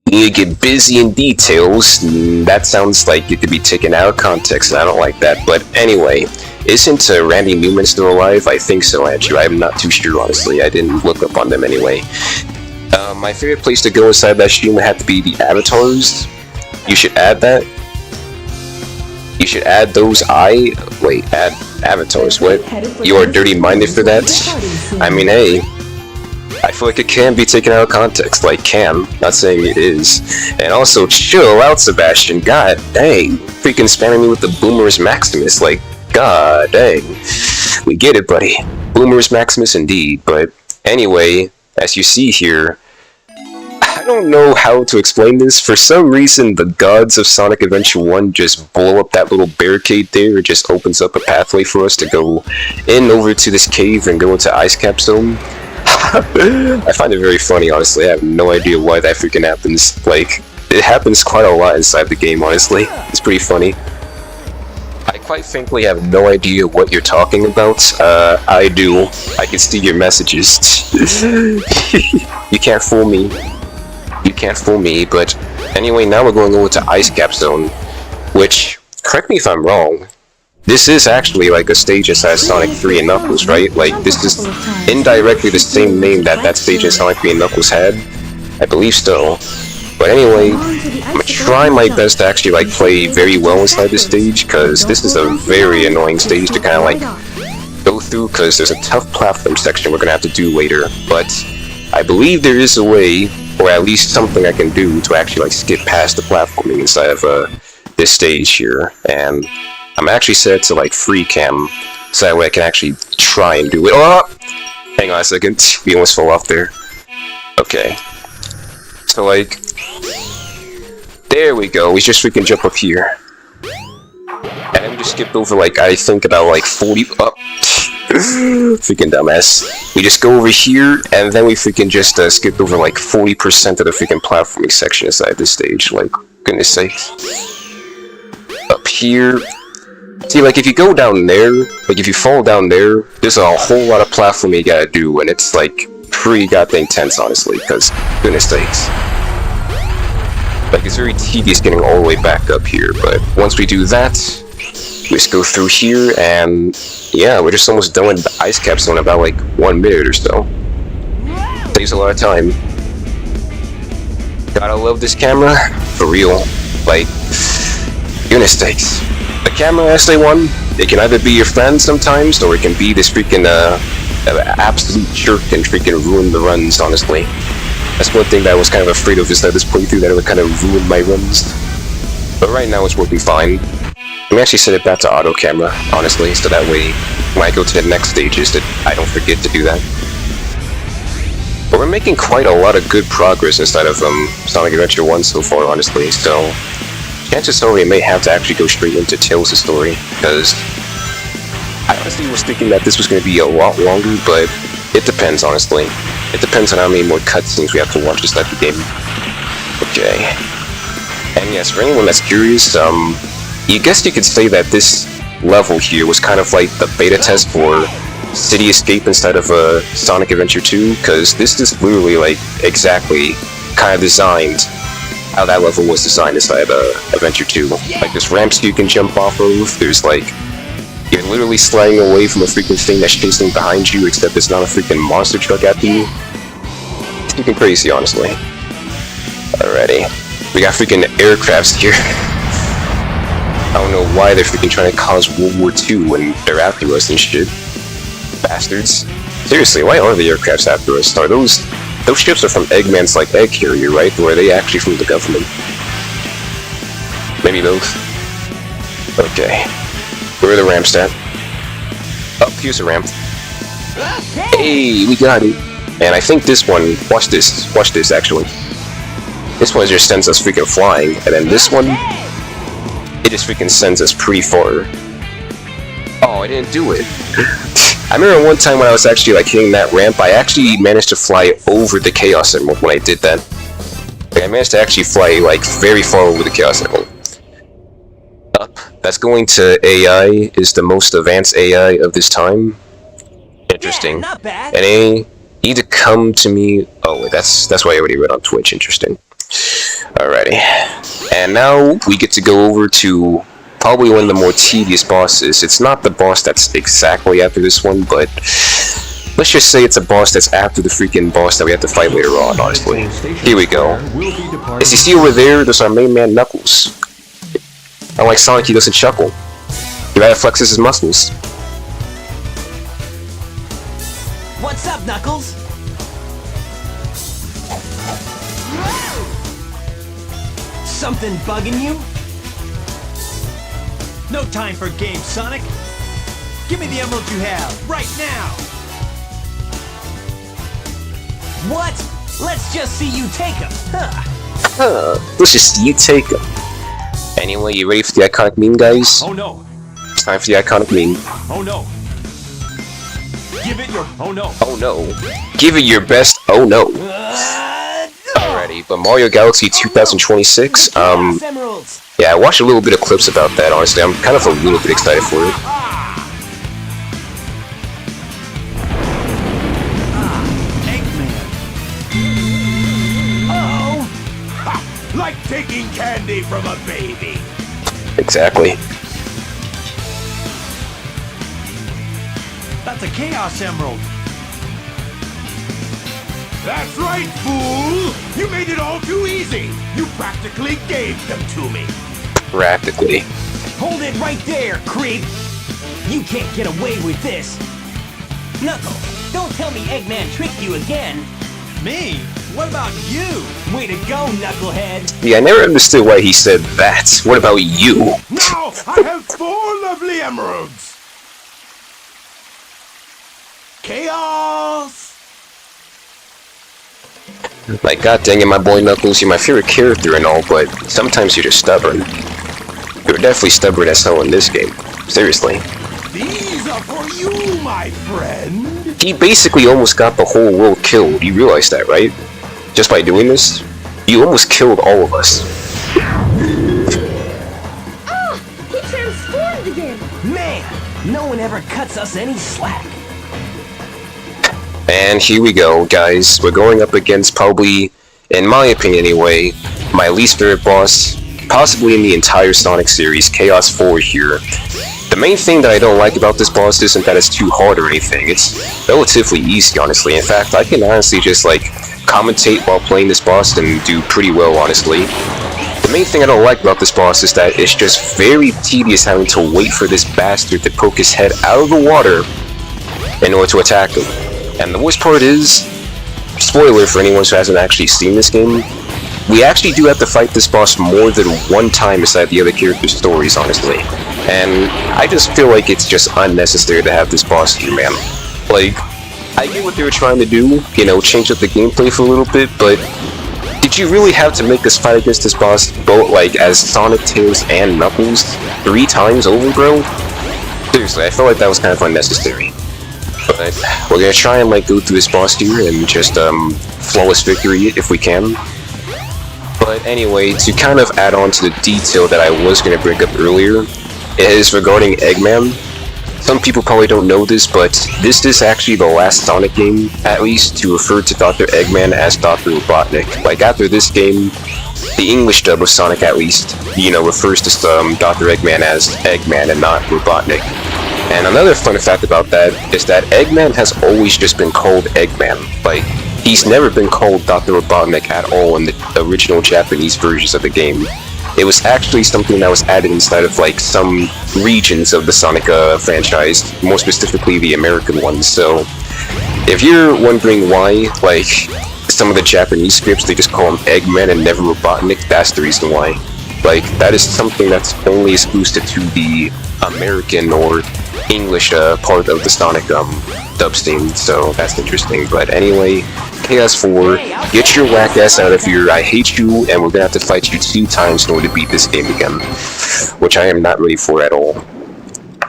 You need to get busy in details. That sounds like it could be taken out of context, and I don't like that. But anyway, isn't Randy Newman still alive? I think so, Andrew. I'm not too sure, honestly. I didn't look up on them anyway. My favorite place to go inside that stream would have to be the avatars. You should add that. You should add those add avatars, what? You are dirty-minded for that? I mean, hey, I feel like it can be taken out of context, like can, not saying it is. And also, chill out, Sebastian, god dang. Freaking spamming me with the Boomerus Maximus, like, god dang. We get it, buddy. Boomerus Maximus indeed, but anyway, as you see here, I don't know how to explain this. For some reason, the gods of Sonic Adventure 1 just blow up that little barricade there. It just opens up a pathway for us to go in over to this cave and go into Ice Cap Zone. I find it very funny, honestly. I have no idea why that freaking happens. Like, it happens quite a lot inside the game, honestly. It's pretty funny. I quite frankly have no idea what you're talking about. I do. I can see your messages. You can't fool me. You can't fool me, but anyway, now we're going over to Ice Cap Zone, which, correct me if I'm wrong, this is actually like a stage inside Sonic 3 and Knuckles, right? Like, this is indirectly the same name that that stage in Sonic 3 and Knuckles had. I believe so. But anyway, I'm gonna try my best to actually like play very well inside this stage, because this is a very annoying stage to kind of like go through, because there's a tough platform section we're gonna have to do later. But I believe there is a way, or at least something I can do to actually like skip past the platforming inside of this stage here. And I'm actually set to like free cam, so that way I can actually try and do it. Oh! Hang on a second, we almost fell off there. Okay. So like, there we go, we just freaking jump up here. And then we just skipped over like, I think about like 40, freaking dumbass. We just go over here, and then we freaking just skipped over like 40% of the freaking platforming section inside this stage, like, goodness sakes. Up here, see, like, if you go down there, like, if you fall down there, there's a whole lot of platforming you gotta do, and it's like, pretty goddamn tense, honestly, because, goodness sakes. Like, it's very tedious getting all the way back up here, but once we do that, we just go through here, and yeah, we're just almost done with the Ice Cap Zone in about like 1 minute or so. Saves a lot of time. Gotta love this camera, for real. Like, goodness sakes. The camera SA1, it can either be your friend sometimes, or it can be this freaking absolute jerk and freaking ruin the runs, honestly. That's one thing that I was kind of afraid of, is that this playthrough that it would kind of ruin my runs. But right now it's working fine. Let me actually set it back to auto camera, honestly, so that way when I go to the next stages that I don't forget to do that. But we're making quite a lot of good progress inside of Sonic Adventure 1 so far, honestly, so chances are we may have to actually go straight into Tails' story, because I honestly was thinking that this was going to be a lot longer, but it depends, honestly. It depends on how many more cutscenes we have to watch inside the game. Okay. And yes, for anyone that's curious, you guess you could say that this level here was kind of like the beta test for City Escape inside of Sonic Adventure 2, because this is literally like exactly kind of designed how that level was designed inside Adventure 2. Like, there's ramps you can jump off of, there's like, you're literally sliding away from a freaking thing that's chasing behind you, except it's not a freaking monster truck after you. It's freaking crazy, honestly. Alrighty. We got freaking aircrafts here. I don't know why they're freaking trying to cause World War II when they're after us and shit. Bastards. Seriously, why are the aircrafts after us? Are those ships are from Eggman's, like, egg carrier, right? Or are they actually from the government? Maybe both. Okay. Where are the ramps at? Oh, here's a ramp. Hey, we got it. And I think this one, watch this actually. This one just sends us freaking flying, and then this one, it just freaking sends us pretty far. Oh, I didn't do it. I remember one time when I was actually like hitting that ramp, I actually managed to fly over the Chaos Emerald when I did that. Like, I managed to actually fly like very far over the Chaos Emerald. Up. That's going to AI, is the most advanced AI of this time. Interesting. Yeah, not bad. And they need to come to me. Oh, wait, that's what I already read on Twitch. Interesting. Alrighty. And now we get to go over to probably one of the more tedious bosses. It's not the boss that's exactly after this one, but let's just say it's a boss that's after the freaking boss that we have to fight later on, honestly. Here we go. As you see over there, there's our main man, Knuckles. Unlike Sonic, he doesn't chuckle. He rather flexes his muscles. What's up, Knuckles? Something bugging you? No time for games, Sonic. Give me the emerald you have, right now! What? Let's just see you take him. Let's just see you take them. Anyway, you ready for the iconic meme, guys? Oh no. It's time for the iconic meme. Oh no. Give it your. Oh no. Oh no. Give it your best. Oh no. Alrighty, but Mario Galaxy 2026. Chaos Emeralds. Yeah, I watched a little bit of clips about that. Honestly, I'm kind of a little bit excited for it. Like taking candy from a baby. Exactly. That's a Chaos Emerald. That's right, fool! You made it all too easy! You practically gave them to me! Practically. Hold it right there, creep! You can't get away with this! Knuckles, don't tell me Eggman tricked you again! Me? What about you? Way to go, Knucklehead! Yeah, I never understood why he said that. What about you? Now, I have 4 lovely emeralds! Chaos! Like, god dang it, my boy Knuckles, you're my favorite character and all, but sometimes you're just stubborn. You're definitely stubborn as hell in this game. Seriously. These are for you, my friend! He basically almost got the whole world killed. You realize that, right? Just by doing this? You almost killed all of us. Ah! He transformed again! Man, no one ever cuts us any slack. And here we go, guys. We're going up against probably, in my opinion anyway, my least favorite boss, possibly in the entire Sonic series, Chaos 4 here. The main thing that I don't like about this boss isn't that it's too hard or anything. It's relatively easy, honestly. In fact, I can honestly just, like, commentate while playing this boss and do pretty well, honestly. The main thing I don't like about this boss is that it's just very tedious having to wait for this bastard to poke his head out of the water in order to attack him. And the worst part is, spoiler for anyone who hasn't actually seen this game, we actually do have to fight this boss more than one time inside the other characters' stories, honestly. And I just feel like it's just unnecessary to have this boss here, man. Like, I get what they were trying to do, you know, change up the gameplay for a little bit, but did you really have to make us fight against this boss both, like, as Sonic, Tails, and Knuckles 3 times over, bro? Seriously, I felt like that was kind of unnecessary. But we're gonna try and, like, go through this boss here and just, flawless victory it if we can. But anyway, to kind of add on to the detail that I was gonna bring up earlier, is regarding Eggman. Some people probably don't know this, but this is actually the last Sonic game, at least, to refer to Dr. Eggman as Dr. Robotnik. Like, after this game, the English dub of Sonic, at least, you know, refers to Dr. Eggman as Eggman and not Robotnik. And another fun fact about that is that Eggman has always just been called Eggman. Like, he's never been called Dr. Robotnik at all in the original Japanese versions of the game. It was actually something that was added inside of, like, some regions of the Sonic franchise, more specifically the American ones. So, if you're wondering why, like, some of the Japanese scripts, they just call him Eggman and never Robotnik, that's the reason why. Like, that is something that's only exclusive to the American or English part of the Sonic dub scene, so that's interesting. But anyway, Chaos 4, get your whack ass out of here, I hate you, and we're gonna have to fight you 2 times in order to beat this game again. Which I am not ready for at all.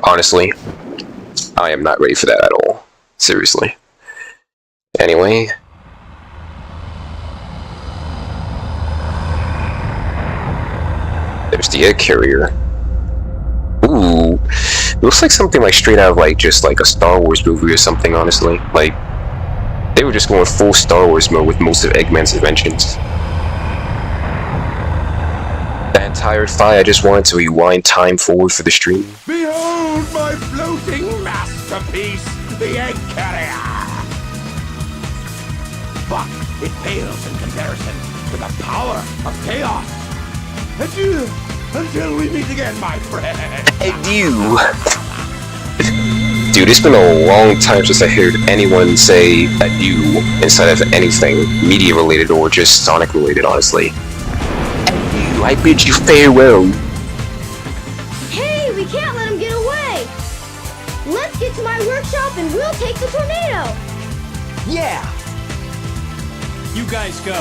Honestly, I am not ready for that at all. Seriously. Anyway. There's the egg carrier. Ooh, it looks like something like straight out of like just like a Star Wars movie or something, honestly. Like, they were just going full Star Wars mode with most of Eggman's inventions. That entire fight, I just wanted to rewind time forward for the stream. Behold my floating masterpiece, the egg carrier! But it pales in comparison to the power of chaos. Adieu, until we meet again, my friend. Adieu. Dude, it's been a long time since I heard anyone say adieu instead of anything media related or just Sonic related, honestly. Adieu, I bid you farewell. Hey, we can't let him get away! Let's get to my workshop and we'll take the tornado! Yeah! You guys go.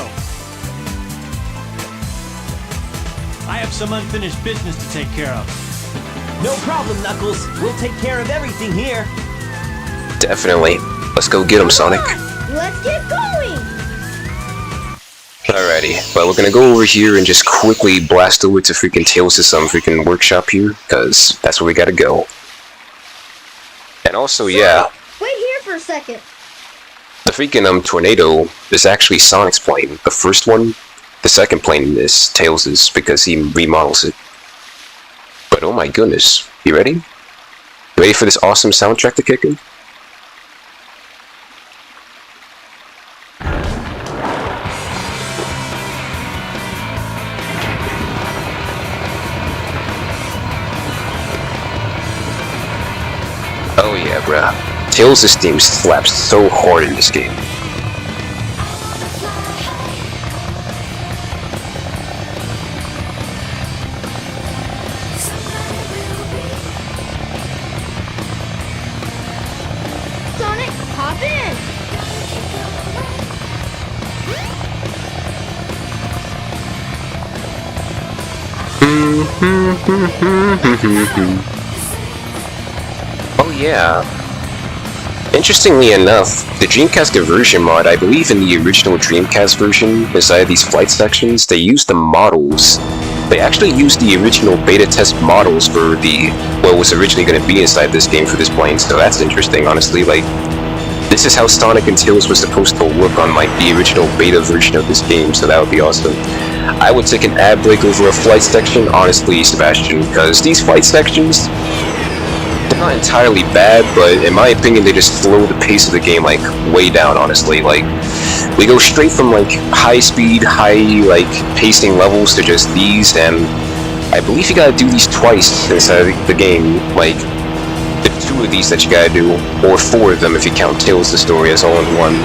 I have some unfinished business to take care of. No problem, Knuckles. We'll take care of everything here. Definitely. Let's go get him, Sonic. Let's get going! Alrighty, well, we're gonna go over here and just quickly blast over to freaking Tails to some freaking workshop here, because that's where we gotta go. And also, yeah, Wait here for a second. the freaking tornado is actually Sonic's plane. The first one, the second plane is Tails's because he remodels it. But oh my goodness, you ready? You ready for this awesome soundtrack to kick in? Oh yeah, bruh. Tails' theme slaps so hard in this game. Sonic, hop in! Oh yeah. Interestingly enough, the Dreamcast conversion mod, I believe in the original Dreamcast version, inside these flight sections, they used the models. They actually used the original beta test models for the what was originally going to be inside this game for this plane, so that's interesting, honestly. Like, this is how Sonic and Tails was supposed to look on like the original beta version of this game, so that would be awesome. I would take an ad break over a flight section, honestly, Sebastian, because these flight sections, they're not entirely bad, but in my opinion, they just slow the pace of the game, like, way down, honestly. Like, we go straight from, like, high speed, high, like, pacing levels to just these, and I believe you gotta do these twice inside the game. Like, there's 2 of these that you gotta do, or 4 of them if you count Tails the Story as all in one.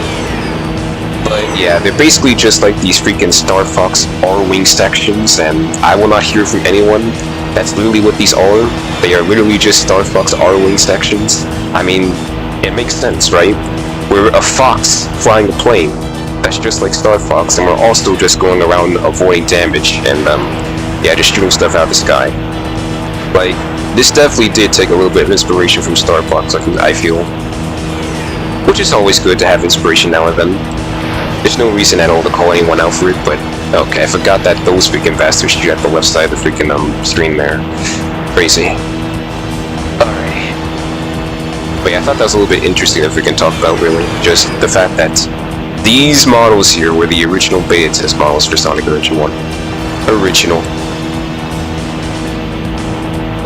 But yeah, they're basically just like these freaking Star Fox R-Wing sections, and I will not hear from anyone. That's literally what these are. They are literally just Star Fox R-Wing sections. I mean, it makes sense, right? We're a fox flying a plane. That's just like Star Fox, and we're also just going around avoiding damage, and yeah, just shooting stuff out of the sky. Like, this definitely did take a little bit of inspiration from Star Fox, I feel. Which is always good to have inspiration now and then. There's no reason at all to call anyone out for it, but okay, I forgot that those freaking bastards shoot at the left side of the freaking screen there. Crazy. Alright. But yeah, I thought that was a little bit interesting that we can talk about, really. Just the fact that these models here were the original beta test models for Sonic Origin 1. Original.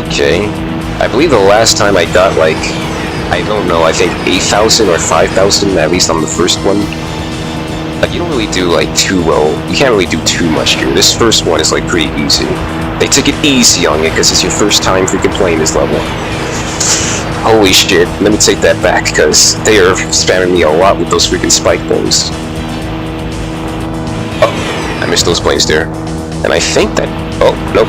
Okay. I believe the last time I got, like, I don't know, I think 8,000 or 5,000, at least on the first one. Like, you don't really do, like, too well. You can't really do too much here. This first one is, like, pretty easy. They took it easy on you because it's your first time freaking playing this level. Holy shit, let me take that back, because they are spamming me a lot with those freaking spike bombs. Oh, I missed those planes there. And I think that... oh, nope.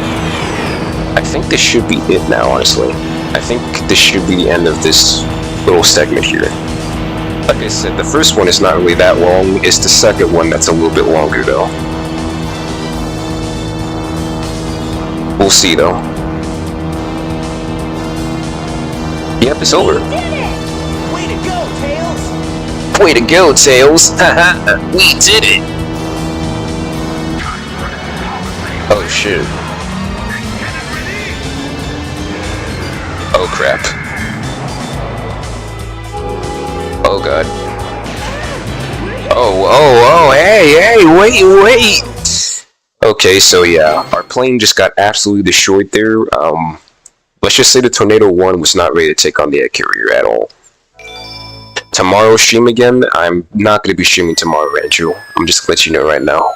I think this should be it now, honestly. I think this should be the end of this little segment here. Like I said, the first one is not really that long, it's the second one that's a little bit longer though. We'll see though. Yep, it's over. We did it! Way to go, Tails! Way to go, Tails! Haha, we did it! Oh shit. Oh crap. Oh god. Oh, hey, wait! Okay, so yeah, our plane just got absolutely destroyed there. Let's just say the Tornado 1 was not ready to take on the egg carrier at all. Tomorrow stream again? I'm not going to be streaming tomorrow, Andrew. I'm just going to let you know right now.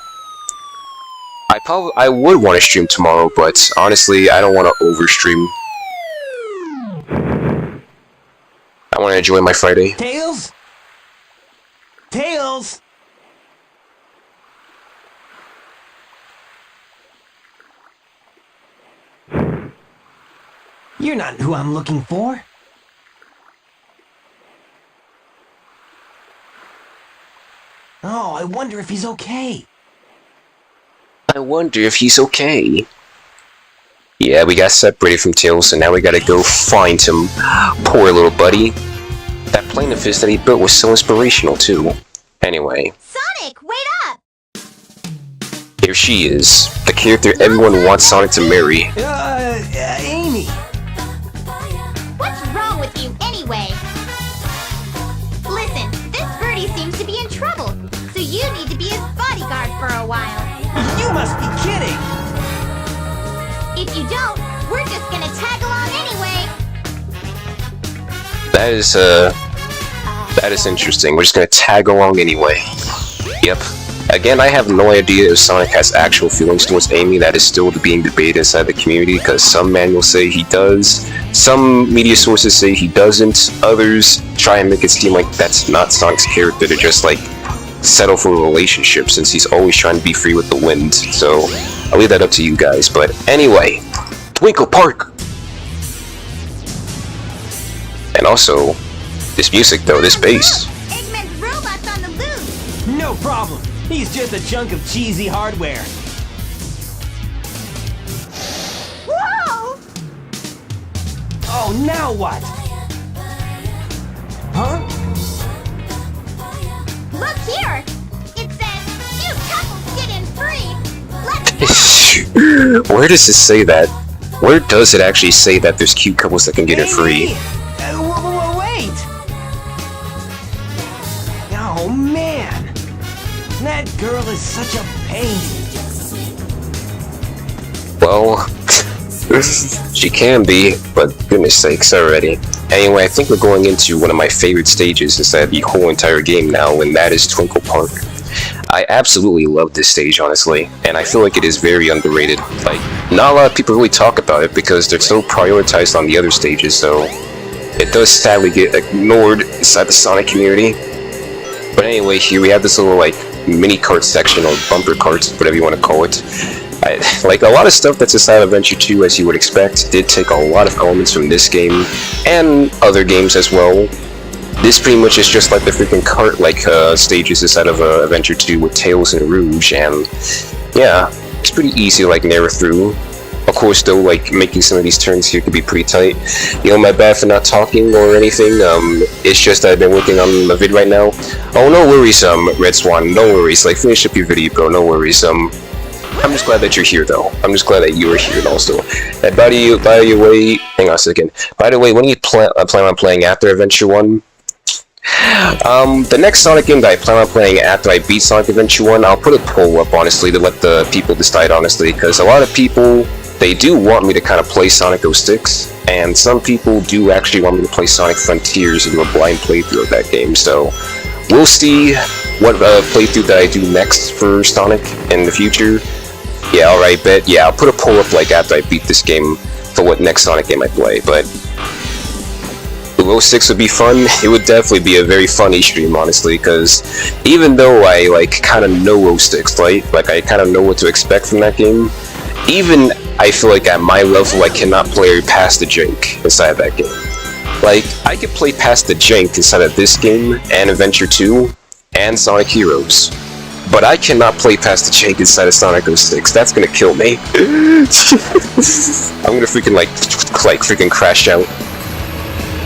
I would want to stream tomorrow, but honestly, I don't want to overstream. I want to enjoy my Friday. Tails? Tails! You're not who I'm looking for. Oh, I wonder if he's okay. I wonder if he's okay. Yeah, we got separated from Tails, so now we gotta go find him. Poor little buddy. That plane of his that he built was so inspirational, too. Anyway, Sonic, wait up! here she is. The character everyone wants Sonic to marry. Amy. What's wrong with you anyway? Listen, this birdie seems to be in trouble, so you need to be his bodyguard for a while. You must be kidding. If you don't, we're just gonna tag along anyway. That is interesting. We're just gonna tag along anyway. Yep. Again, I have no idea if Sonic has actual feelings towards Amy. That is still being debated inside the community, because some manuals say he does, some media sources say he doesn't, others try and make it seem like that's not Sonic's character to just like settle for a relationship, since he's always trying to be free with the wind. So I'll leave that up to you guys. But anyway, Twinkle Park! And also, this music though, this bass. Eggman's robot's on the loose. No problem. He's just a chunk of cheesy hardware. Whoa! Oh, now what? Huh? Look here! It says, you couples get in free! Let's Where does it say that? Where does it actually say that there's cute couples that can get it free? Amy! Wait! Oh, man! That girl is such a pain. Well, she can be, but goodness sakes already. Anyway, I think we're going into one of my favorite stages inside the whole entire game now, and that is Twinkle Park. I absolutely love this stage, honestly, and I feel like it is very underrated. Like, not a lot of people really talk about it because they're so prioritized on the other stages, so it does sadly get ignored inside the Sonic community. But anyway, here we have this little, like, mini kart section, or bumper carts, whatever you want to call it. Like, a lot of stuff that's inside Adventure 2, as you would expect, did take a lot of elements from this game, and other games as well. This pretty much is just like the freaking kart-like stages inside of Adventure 2 with Tails and Rouge, and yeah, it's pretty easy to like narrow through. Of course, though, like, making some of these turns here could be pretty tight. You know, my bad for not talking or anything. It's just that I've been working on the vid right now. Oh, no worries, Red Swan, no worries. Like, finish up your video, bro, no worries. I'm just glad that you're here, though. I'm just glad that you are here, and also. And by the way, hang on a second. By the way, when do you plan on playing after Adventure 1? The next Sonic game that I plan on playing after I beat Sonic Adventure 1, I'll put a poll up, honestly, to let the people decide, honestly, because a lot of people, they do want me to kind of play Sonic 06, and some people do actually want me to play Sonic Frontiers and do a blind playthrough of that game, so we'll see what playthrough that I do next for Sonic in the future. Yeah, alright, bet. Yeah, I'll put a poll up, like, after I beat this game for what next Sonic game I play, but 06 would be fun. It would definitely be a very funny stream, honestly, because even though I, like, kind of know 06, right? Like, I kind of know what to expect from that game, even I feel like at my level, I cannot play past the jank inside of that game. Like, I could play past the jank inside of this game, and Adventure 2, and Sonic Heroes, but I cannot play past the jank inside of Sonic 06. That's gonna kill me. I'm gonna freaking, like freaking crash out.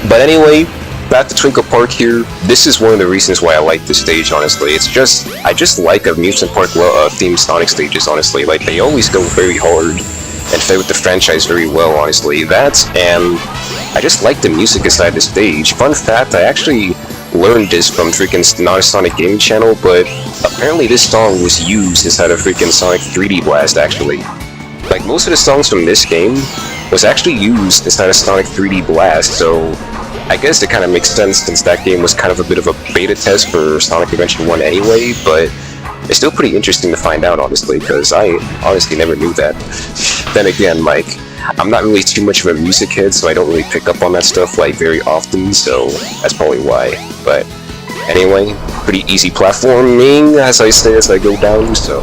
But anyway, back to Twinkle Park here. This is one of the reasons why I like this stage, honestly. It's just, I just like amusement park themed Sonic stages, honestly. Like, they always go very hard and fit with the franchise very well, honestly. That, and I just like the music inside the stage. Fun fact, I actually learned this from freaking not a Sonic Gaming channel, but apparently this song was used inside of freaking Sonic 3D Blast, actually. Like, most of the songs from this game was actually used inside of Sonic 3D Blast, so I guess it kind of makes sense since that game was kind of a bit of a beta test for Sonic Adventure 1 anyway, but it's still pretty interesting to find out, honestly, because I honestly never knew that. Then again, like, I'm not really too much of a music head, so I don't really pick up on that stuff, like, very often, so that's probably why. But anyway, pretty easy platforming, as I say as I go down, so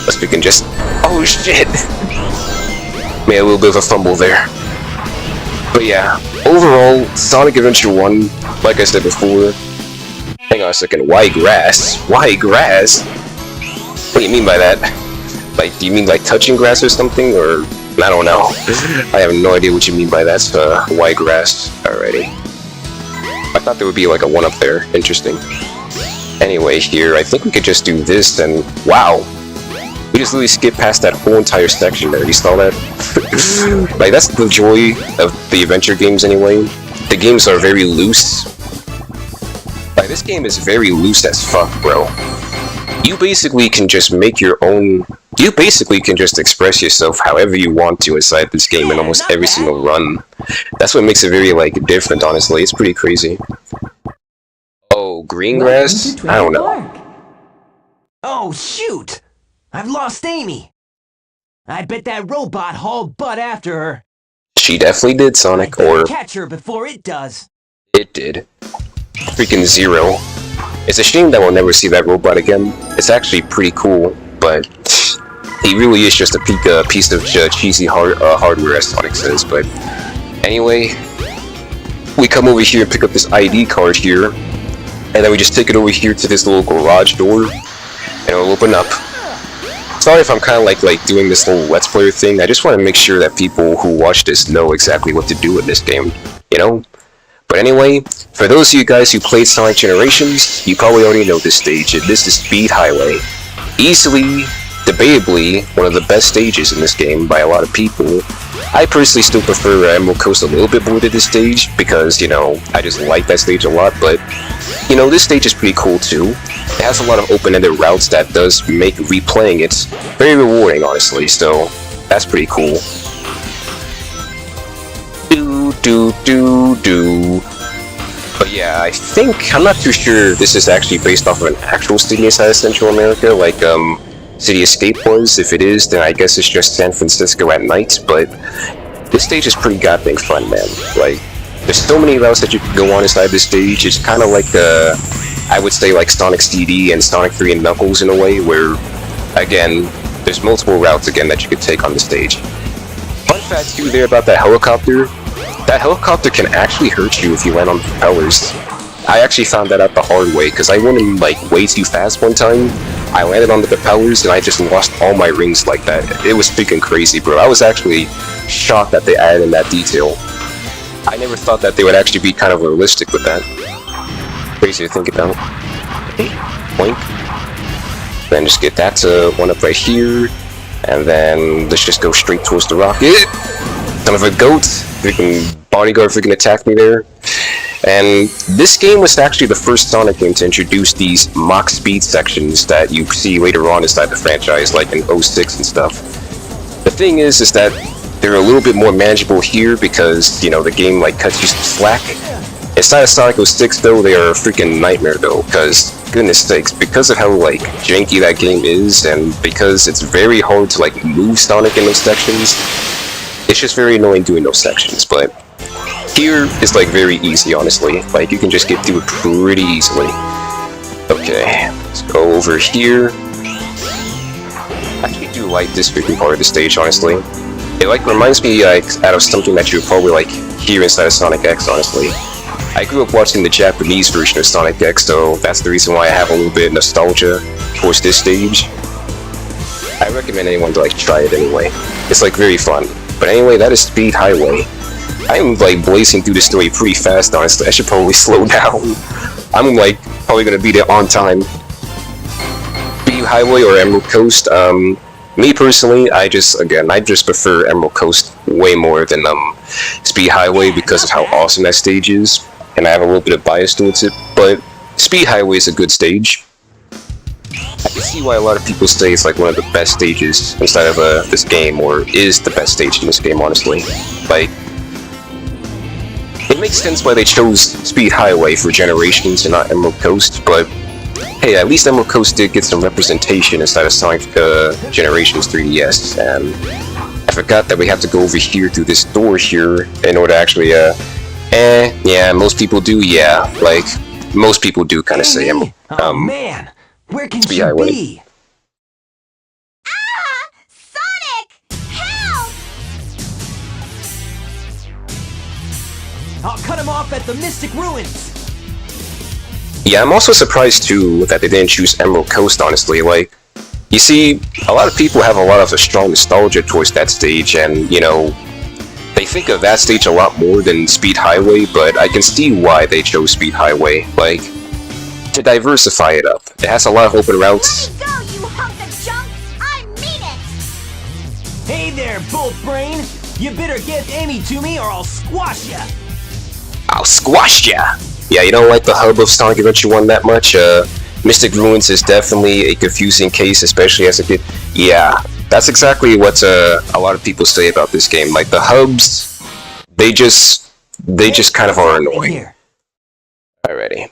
let's begin just... Oh shit! Made a little bit of a fumble there. But yeah, overall, Sonic Adventure 1, like I said before, Hang on a second, why grass? Why grass? What do you mean by that? Like, do you mean like touching grass or something, or I don't know. I have no idea what you mean by that. Why grass? Alrighty. I thought there would be like a one up there. Interesting. Anyway, here I think we could just do this, and wow, we just literally skipped past that whole entire section there. You saw that? Like, that's the joy of the adventure games anyway. The games are very loose. Like, this game is very loose as fuck, bro. You basically can just make your own. You basically can just express yourself however you want to inside this game in almost every single run. That's what makes it very, like, different, honestly. It's pretty crazy. Oh, green grass? I don't know. Oh, shoot! I've lost Amy. I bet that robot hauled butt after her. She definitely did, Sonic, or Catch her before it does. it did. Freaking Zero. It's a shame that we'll never see that robot again. It's actually pretty cool, but he really is just a piece of cheesy hardware, as Sonic says. But anyway, we come over here and pick up this ID card here, and then we just take it over here to this little garage door, and it'll open up. Sorry if I'm kind of like doing this little Let's Player thing. I just want to make sure that people who watch this know exactly what to do in this game, you know? But anyway, for those of you guys who played Sonic Generations, you probably already know this stage, and this is Speed Highway. Easily, debatably, one of the best stages in this game by a lot of people. I personally still prefer Emerald Coast a little bit more to this stage, because, you know, I just like that stage a lot, but, you know, this stage is pretty cool too. It has a lot of open-ended routes that does make replaying it very rewarding, honestly, so that's pretty cool. But yeah, I think, I'm not too sure this is actually based off of an actual city inside of Central America, like City Escape was. If it is, then I guess it's just San Francisco at night, but this stage is pretty goddamn fun, man. Like, there's so many routes that you can go on inside this stage. It's kind of like, I would say like Sonic CD and Sonic 3 and Knuckles in a way, where, again, there's multiple routes again that you could take on the stage. Fun fact too there about that helicopter. That helicopter can actually hurt you if you land on the propellers. I actually found that out the hard way, because I went in like way too fast one time. I landed on the propellers and I just lost all my rings like that. It was freaking crazy, bro. I was actually shocked that they added in that detail. I never thought that they would actually be kind of realistic with that. Crazy to think about. Blink. Then just get that to one up right here. And then let's just go straight towards the rocket. Son of a goat. Freaking bodyguard freaking attacked me there. And this game was actually the first Sonic game to introduce these Mach speed sections that you see later on inside the franchise, like in 06 and stuff. The thing is that they're a little bit more manageable here because, you know, the game like cuts you some slack. Inside of Sonic 06 though, they are a freaking nightmare though, because goodness sakes, because of how like janky that game is, and because it's very hard to like move Sonic in those sections, it's just very annoying doing those sections. But here is like very easy, honestly. Like, you can just get through it pretty easily. Okay, let's go over here. I actually do like this freaking part of the stage, honestly. It like reminds me like out of something that you would probably like hear inside of Sonic X, honestly. I grew up watching the Japanese version of Sonic X, so that's the reason why I have a little bit of nostalgia towards this stage. I recommend anyone to like try it anyway. It's like very fun. But anyway, that is Speed Highway. I'm like blazing through the story pretty fast, honestly. I should probably slow down. I'm like probably gonna be there on time. Speed Highway or Emerald Coast. Me personally, I just prefer Emerald Coast way more than Speed Highway because of how awesome that stage is, and I have a little bit of bias towards it. But Speed Highway is a good stage. I can see why a lot of people say it's like one of the best stages inside of this game, or is the best stage in this game, honestly. Like, it makes sense why they chose Speed Highway for Generations and not Emerald Coast, but hey, at least Emerald Coast did get some representation inside of Sonic Generations 3DS, and I forgot that we have to go over here through this door here in order to actually, yeah, most people do, yeah, like, most people do kind of say Emerald, oh man, where can Speed she Highway. be? Ah! Sonic! Help! I'll cut him off at the Mystic Ruins. Yeah, I'm also surprised too that they didn't choose Emerald Coast, honestly. Like, you see, a lot of people have a lot of a strong nostalgia towards that stage, and, you know, they think of that stage a lot more than Speed Highway, but I can see why they chose Speed Highway. Like, to diversify it up. It has a lot of open routes. Let me go, you hunk of junk! I mean it! Hey there, Bolt Brain! You better get Amy to me or I'll squash ya! I'll squash ya! Yeah, you don't like the hub of Sonic Adventure 1 that much? Mystic Ruins is definitely a confusing case, especially as a kid. Yeah, that's exactly what a lot of people say about this game. Like, the hubs, they just kind of are annoying. Here. Alrighty.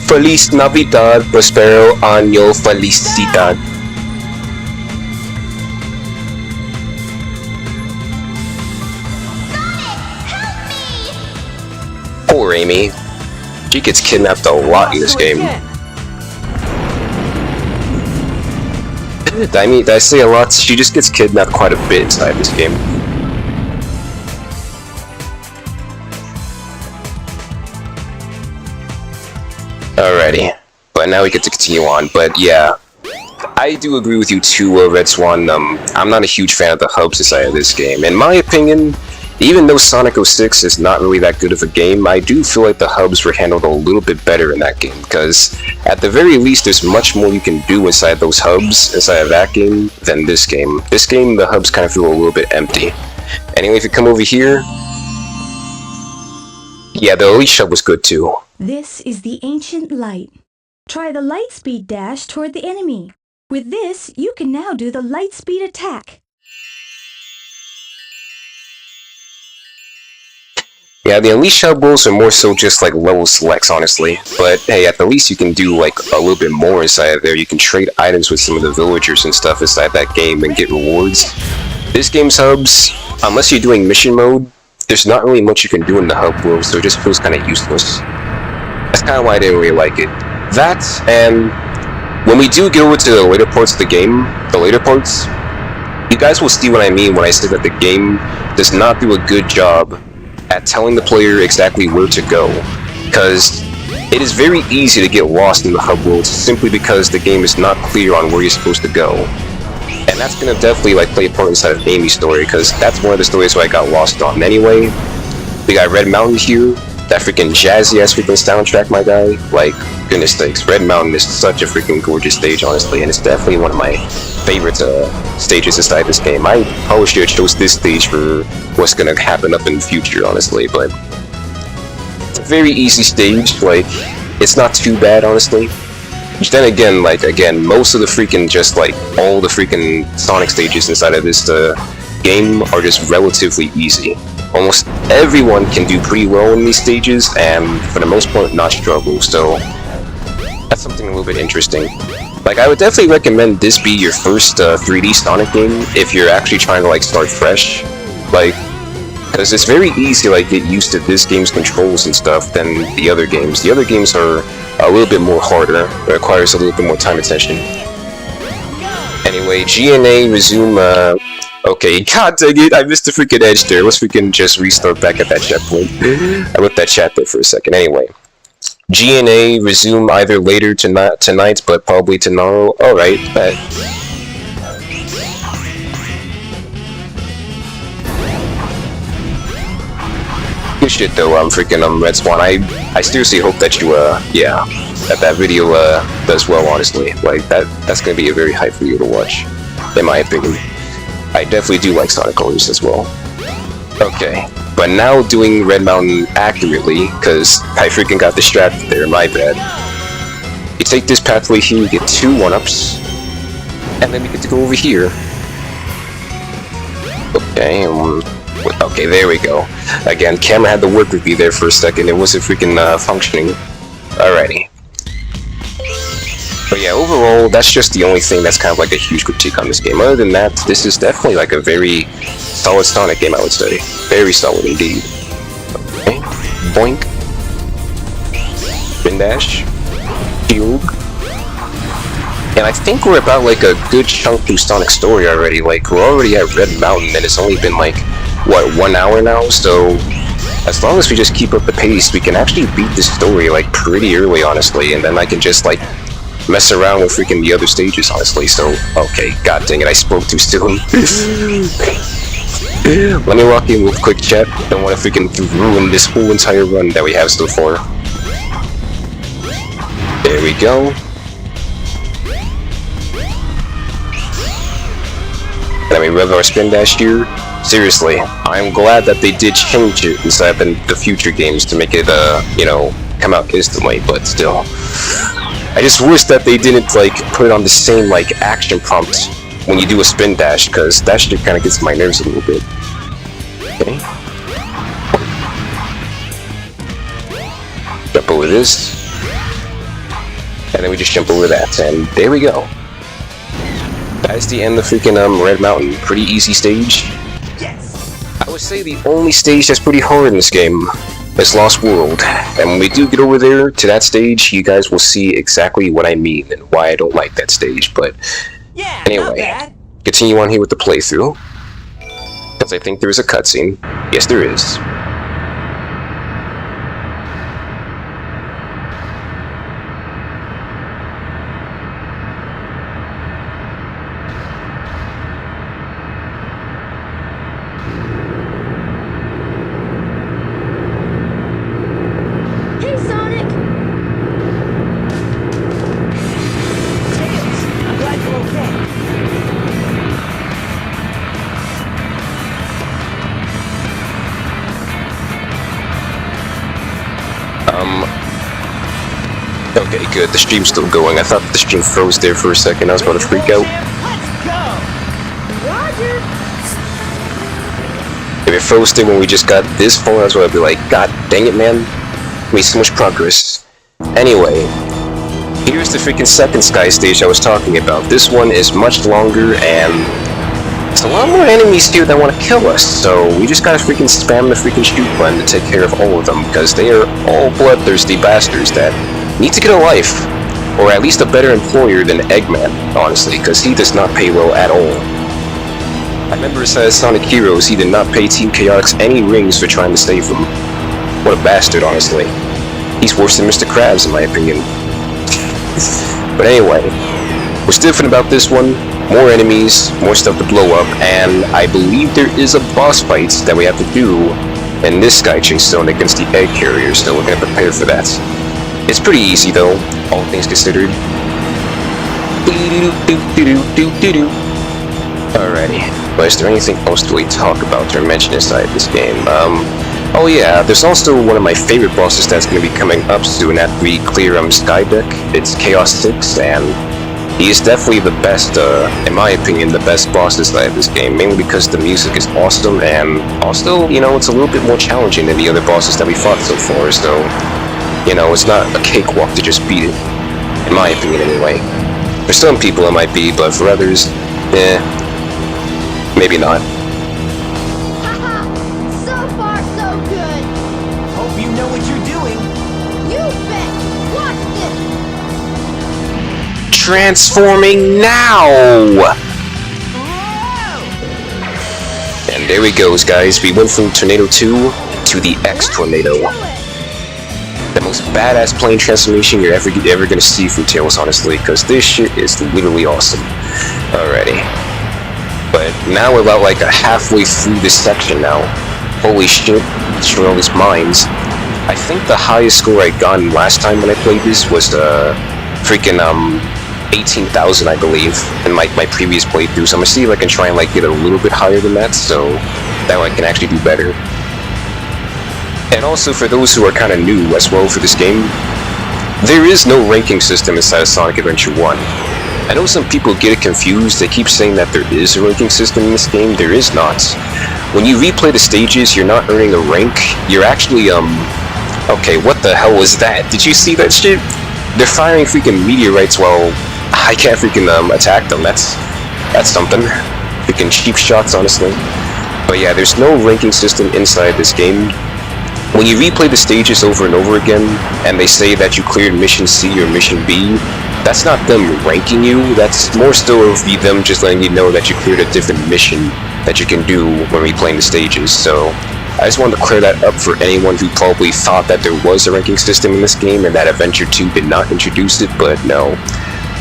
Feliz Navidad, Prospero Año Felicidad. Poor Amy. She gets kidnapped a lot in this game. Did I say a lot? She just gets kidnapped quite a bit inside this game. Alrighty, but now we get to continue on. But yeah, I do agree with you too, Red Swan. I'm not a huge fan of the hubs inside of this game. In my opinion, even though Sonic 06 is not really that good of a game, I do feel like the hubs were handled a little bit better in that game, because at the very least there's much more you can do inside those hubs, inside of that game, than this game. This game, the hubs kind of feel a little bit empty. Anyway, if you come over here, yeah, the Elite Hub was good too. This is the Ancient Light. Try the Lightspeed Dash toward the enemy. With this, you can now do the Lightspeed Attack. Yeah, the Unleash Hub Wolves are more so just like level selects, honestly. But hey, at the least you can do like a little bit more inside of there. You can trade items with some of the villagers and stuff inside that game and get rewards. This game's hubs, unless you're doing mission mode, there's not really much you can do in the hub world, so it just feels kind of useless. That's kind of why I didn't really like it. That, and when we do get over to the later parts of the game, you guys will see what I mean when I say that the game does not do a good job at telling the player exactly where to go. Because it is very easy to get lost in the hub world simply because the game is not clear on where you're supposed to go. And that's gonna definitely like play a part inside of Amy's story, because that's one of the stories where I got lost on. Anyway, we got Red Mountain here. That freaking jazzy ass freaking soundtrack, my guy. Like, goodness sakes, Red Mountain is such a freaking gorgeous stage, honestly, and it's definitely one of my favorite stages inside this game. I probably should have chose this stage for what's gonna happen up in the future, honestly, but it's a very easy stage. Like, it's not too bad, honestly. But then again, like, most of the freaking, just like, all the freaking Sonic stages inside of this game are just relatively easy. Almost everyone can do pretty well in these stages, and for the most part, not struggle, so that's something a little bit interesting. Like, I would definitely recommend this be your first 3D Sonic game if you're actually trying to, like, start fresh. Like, because it's very easy to, like, get used to this game's controls and stuff than the other games. The other games are a little bit more harder. It requires a little bit more time and attention. Anyway, GNA resume, okay, god dang it, I missed the freaking edge there. Let's freaking just restart back at that checkpoint. I left that chat there for a second. Anyway, GNA resume either later tonight, but probably tomorrow. Alright, bet. Good shit though, freaking Red Swan. I seriously hope that you yeah, that video does well, honestly. Like, that's gonna be a very hype video to watch, in my opinion. I definitely do like Sonic Colors as well. Okay, but now doing Red Mountain accurately, because I freaking got distracted there, my bad. You take this pathway here, you get 2 1-ups, and then we get to go over here. Okay, okay, there we go. Again, camera had to work with me there for a second, it wasn't freaking functioning. Alrighty. But yeah, overall, that's just the only thing that's kind of like a huge critique on this game. Other than that, this is definitely like a very solid Sonic game, I would say. Very solid indeed. Okay, boink. Spin dash. Shield. And I think we're about like a good chunk through Sonic's story already. Like, we're already at Red Mountain, and it's only been like, what, 1 hour now? So, as long as we just keep up the pace, we can actually beat this story like pretty early, honestly. And then I can just like mess around with freaking the other stages, honestly. So, okay, god dang it, I spoke too soon. Let me walk in with quick chat. Don't want to freaking ruin this whole entire run that we have so far. There we go. Let me rev our spin dash here. Seriously, I'm glad that they did change it inside the future games to make it, you know, come out instantly, but still. I just wish that they didn't, like, put it on the same, like, action prompt when you do a spin dash, because that shit kind of gets my nerves a little bit. Okay. Jump over this. And then we just jump over that, and there we go. That's the end of freaking Red Mountain. Pretty easy stage. I would say the only stage that's pretty hard in this game is Lost World. And when we do get over there to that stage, you guys will see exactly what I mean and why I don't like that stage. But Yeah, anyway, not bad. continue on here with the playthrough. Because I think there is a cutscene. Yes, there is. Hey, Sonic! Tails, I'm glad you're okay. Okay, good. The stream's still going. I thought the stream froze there for a second. I was about to freak out. Let's go! Roger! If it froze there when we just got this far, that's why I'd be like, god dang it, man. Made so much progress. Anyway, here's the freaking second sky stage I was talking about. This one is much longer, and there's a lot more enemies here that want to kill us, so we just gotta freaking spam the freaking shoot button to take care of all of them, because they are all bloodthirsty bastards that need to get a life, or at least a better employer than Eggman, honestly, because he does not pay well at all. I remember as Sonic Heroes, he did not pay Team Chaotix any rings for trying to save him. What a bastard, honestly. He's worse than Mr. Krabs, in my opinion. But anyway, what's different about this one? More enemies, more stuff to blow up, and I believe there is a boss fight that we have to do in this Sky Chase Zone against the Egg Carrier, so we're gonna prepare for that. It's pretty easy though, all things considered. Alrighty, but is there anything else to really talk about or mention inside this game? Oh yeah, there's also one of my favorite bosses that's going to be coming up soon after we clear Skydeck. It's Chaos 6, and he is definitely the best, in my opinion, the best boss inside this game, mainly because the music is awesome, and also, you know, it's a little bit more challenging than the other bosses that we fought so far, so, you know, it's not a cakewalk to just beat it, in my opinion anyway. For some people it might be, but for others, maybe not. Haha! So far, so good! Hope you know what you're doing. You bet! Watch this! Transforming now! Whoa! And there we go, guys. We went from Tornado 2 to the X Tornado. The most badass plane transformation you're ever gonna see from Tails, honestly, because this shit is literally awesome. Alrighty. But now we're about like a halfway through this section now. Holy shit, destroy all these mines. I think the highest score I got last time when I played this was freaking 18,000, I believe, in my previous playthrough. So I'm gonna see if I can try and like get a little bit higher than that, so that way I can actually do better. And also for those who are kind of new as well for this game, there is no ranking system inside of Sonic Adventure 1. I know some people get it confused. They keep saying that there is a ranking system in this game. There is not. When you replay the stages, you're not earning a rank. You're actually, okay, what the hell was that? Did you see that shit? They're firing freaking meteorites while I can't freaking, attack them. That's something. Freaking cheap shots, honestly. But yeah, there's no ranking system inside this game. When you replay the stages over and over again, and they say that you cleared Mission C or Mission B, that's not them ranking you, that's more still of them just letting you know that you cleared a different mission that you can do when replaying the stages. So I just wanted to clear that up for anyone who probably thought that there was a ranking system in this game and that Adventure 2 did not introduce it, but no.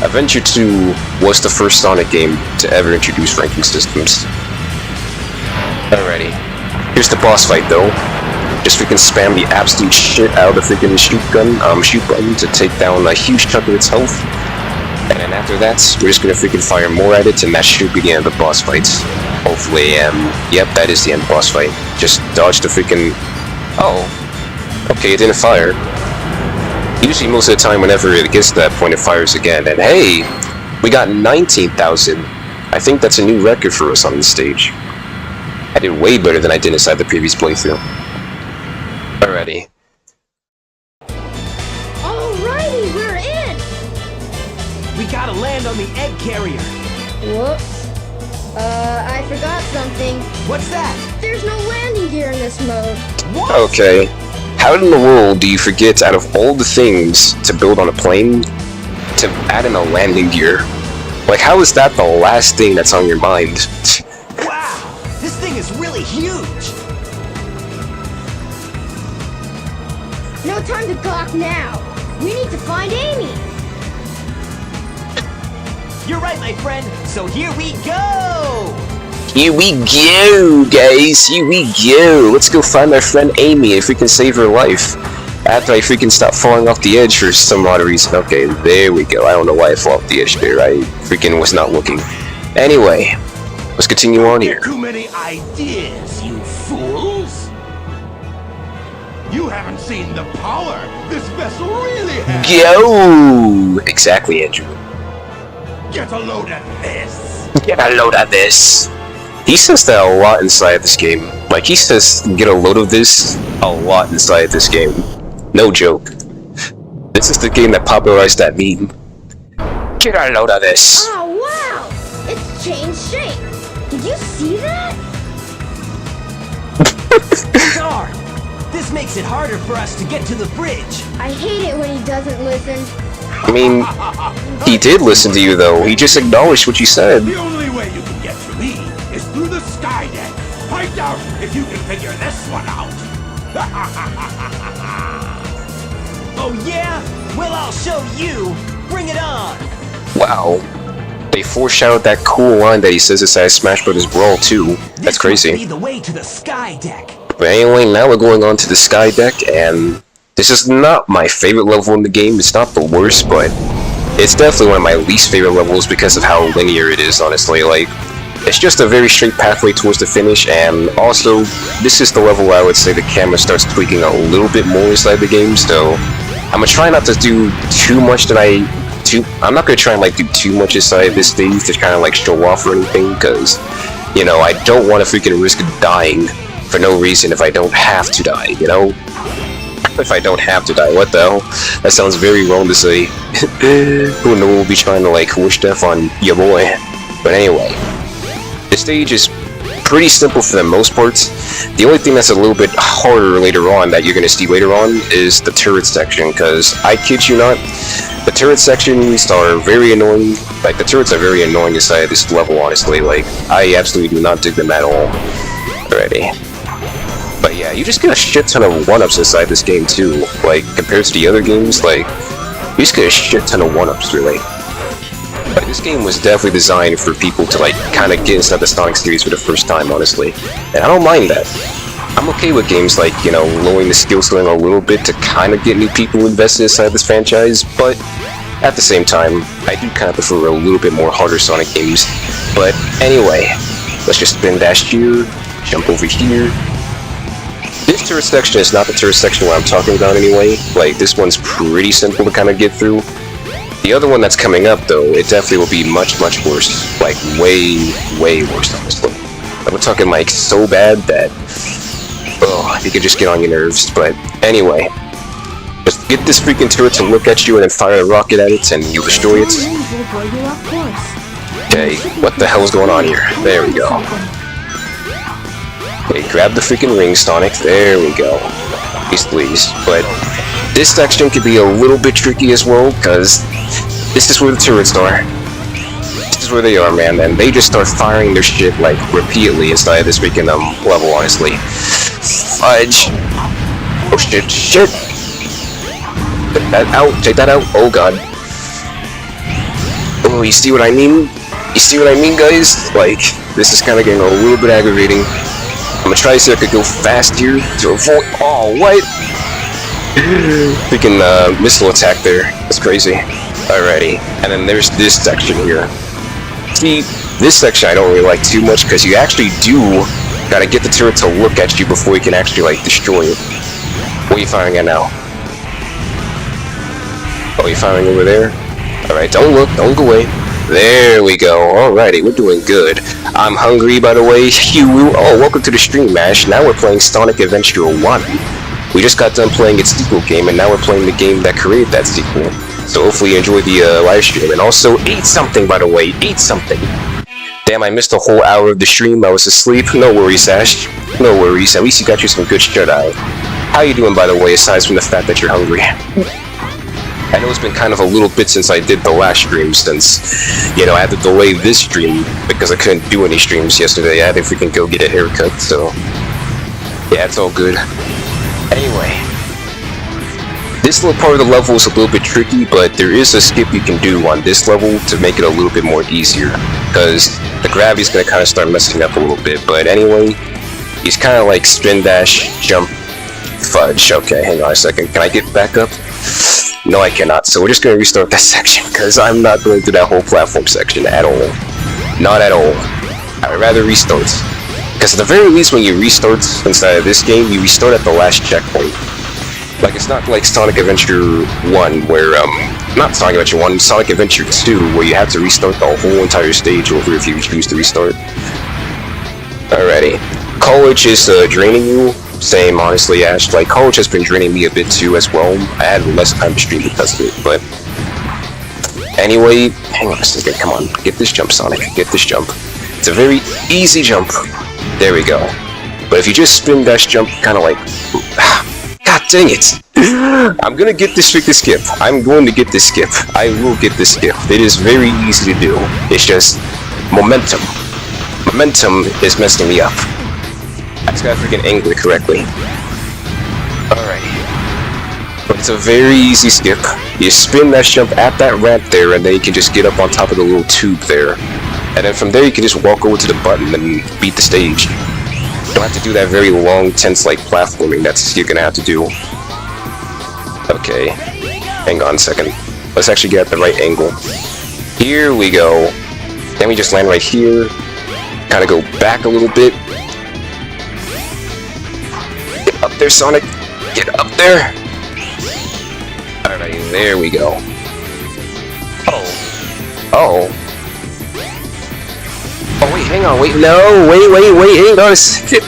Adventure 2 was the first Sonic game to ever introduce ranking systems. Alrighty, here's the boss fight though. Just freaking spam the absolute shit out of the freaking shoot button to take down a huge chunk of its health. And then after that, we're just gonna freaking fire more at it, and that should be the end of the boss fights. Hopefully, yep, that is the end of the boss fight. Just dodge the freaking... Oh. Okay, it didn't fire. Usually most of the time whenever it gets to that point, it fires again. And hey, we got 19,000. I think that's a new record for us on this stage. I did way better than I did inside the previous playthrough. Alrighty. Alrighty, we're in! We gotta land on the egg carrier. Whoops. I forgot something. What's that? There's no landing gear in this mode. What? Okay. How in the world do you forget, out of all the things to build on a plane, to add in a landing gear? Like, how is that the last thing that's on your mind? Wow, this thing is really huge. No time to gawk now. We need to find Amy. You're right, my friend. So here we go. Here we go, guys. Here we go. Let's go find our friend Amy if we can save her life. After I freaking stop falling off the edge for some odd reason. Okay, there we go. I don't know why I fell off the edge there. I freaking was not looking. Anyway, let's continue on here. Too many ideas, you fools! You haven't seen the power this vessel really has! Go! Exactly, Andrew. Get a load of this! Get a load of this! He says that a lot inside this game. Like, he says, get a load of this a lot inside this game. No joke. This is the game that popularized that meme. Get a load of this! Oh, wow! It's changed shape. Did you see that? Darn! This makes it harder for us to get to the bridge. I hate it when he doesn't listen. I mean, he did listen to you though. He just acknowledged what you said. The only way you can get to me is through the sky deck. I doubt if you can figure this one out. Oh yeah? Well, I'll show you. Bring it on. Wow. They foreshadowed that cool line that he says inside Smash Bros. Brawl too. That's This crazy. must be the way to the sky deck. But anyway, now we're going on to the sky deck, and this is not my favorite level in the game. It's not the worst, but it's definitely one of my least favorite levels because of how linear it is, honestly. Like, it's just a very straight pathway towards the finish, and also, this is the level where I would say the camera starts tweaking a little bit more inside the game, so I'm gonna try not to do too much I'm not gonna try and like do too much inside this stage to kind of like show off or anything, because, you know, I don't want to freaking risk dying for no reason if I don't have to die, you know? If I don't have to die, what the hell? That sounds very wrong to say. Who knows, we'll be trying to like wish death on your boy. But anyway, this stage is pretty simple for the most part. The only thing that's a little bit harder later on that you're going to see later on is the turret section, because I kid you not, the turret sections are very annoying. Like, the turrets are very annoying inside this level, honestly. Like, I absolutely do not dig them at all. Alrighty. But yeah, you just get a shit ton of 1-ups inside this game too. Like, compared to the other games, like, you just get a shit ton of 1-ups, really. Like, this game was definitely designed for people to, like, kind of get inside the Sonic series for the first time, honestly. And I don't mind that. I'm okay with games like, you know, lowering the skill ceiling a little bit to kind of get new people invested inside this franchise, but at the same time, I do kind of prefer a little bit more harder Sonic games. But anyway, let's just spin dash here, jump over here. This turret section is not the turret section where I'm talking about anyway. Like, this one's pretty simple to kind of get through. The other one that's coming up, though, it definitely will be much, much worse. Like, way, way worse, honestly. Like, we're talking, like, so bad that, oh, you could just get on your nerves. But anyway, just get this freaking turret to look at you and then fire a rocket at it and you destroy it. Okay, what the hell is going on here? There we go. Okay, grab the freaking ring, Sonic. There we go. Please, please. But this section could be a little bit tricky as well, because This is where the turrets are. This is where they are, man, and they just start firing their shit, like, repeatedly inside of this freaking, level, honestly. Fudge. Oh, shit. Take that out, take that out. Oh, God. Oh, you see what I mean? You see what I mean, guys? Like, this is kind of getting a little bit aggravating. I'm gonna try to see if I could go fast here to avoid. Oh, what? Freaking missile attack there. That's crazy. Alrighty, and then there's this section here. See, this section I don't really like too much because you actually do gotta get the turret to look at you before you can actually like destroy it. What are you firing at now? Oh, you're firing over there? Alright, don't look away. There we go. Alrighty, we're doing good. I'm hungry, by the way. Oh, welcome to the stream, Mash. Now we're playing Sonic Adventure 1. We just got done playing its sequel game, and now we're playing the game that created that sequel. So hopefully you enjoy the live stream. And also, eat something, by the way. Eat something. Damn, I missed a whole hour of the stream. I was asleep. No worries, Ash. No worries. At least you got you some good shut-eye. How you doing, by the way, aside from the fact that you're hungry? I know it's been kind of a little bit since I did the last stream, since, you know, I had to delay this stream because I couldn't do any streams yesterday. I had to freaking go get a haircut, so yeah, it's all good. Anyway, this little part of the level is a little bit tricky, but there is a skip you can do on this level to make it a little bit more easier, because the gravity's going to kind of start messing up a little bit. But anyway, he's kind of like spin dash, jump, fudge. Okay, hang on a second. Can I get back up? No, I cannot. So we're just going to restart that section, because I'm not going through that whole platform section at all. Not at all. I'd rather restart. Because at the very least, when you restart inside of this game, you restart at the last checkpoint. Like, it's not like Sonic Adventure 1, where, not Sonic Adventure 1, Sonic Adventure 2, where you have to restart the whole entire stage over if you choose to restart. Alrighty. College is, draining you. Same, honestly, Ash. Like, college has been draining me a bit too as well. I had less time to stream because of it, but anyway, hang on a second, come on. Get this jump, Sonic. Get this jump. It's a very easy jump. There we go. But if you just spin dash jump, kind of like... God dang it! I'm gonna get this freaking skip. I'm going to get this skip. I will get this skip. It is very easy to do. It's just momentum. Momentum is messing me up. I just gotta freaking angle it correctly. Alright. But it's a very easy skip. You spin that jump at that ramp there, and then you can just get up on top of the little tube there. And then from there you can just walk over to the button and beat the stage. You don't have to do that very long, tense like platforming that's you're gonna have to do. Okay. Hang on a second. Let's actually get at the right angle. Here we go. Then we just land right here. Kinda go back a little bit. Get up there, Sonic. Get up there. Alright, there we go. Oh. Oh wait, hang on, wait, no, wait, hang on a second.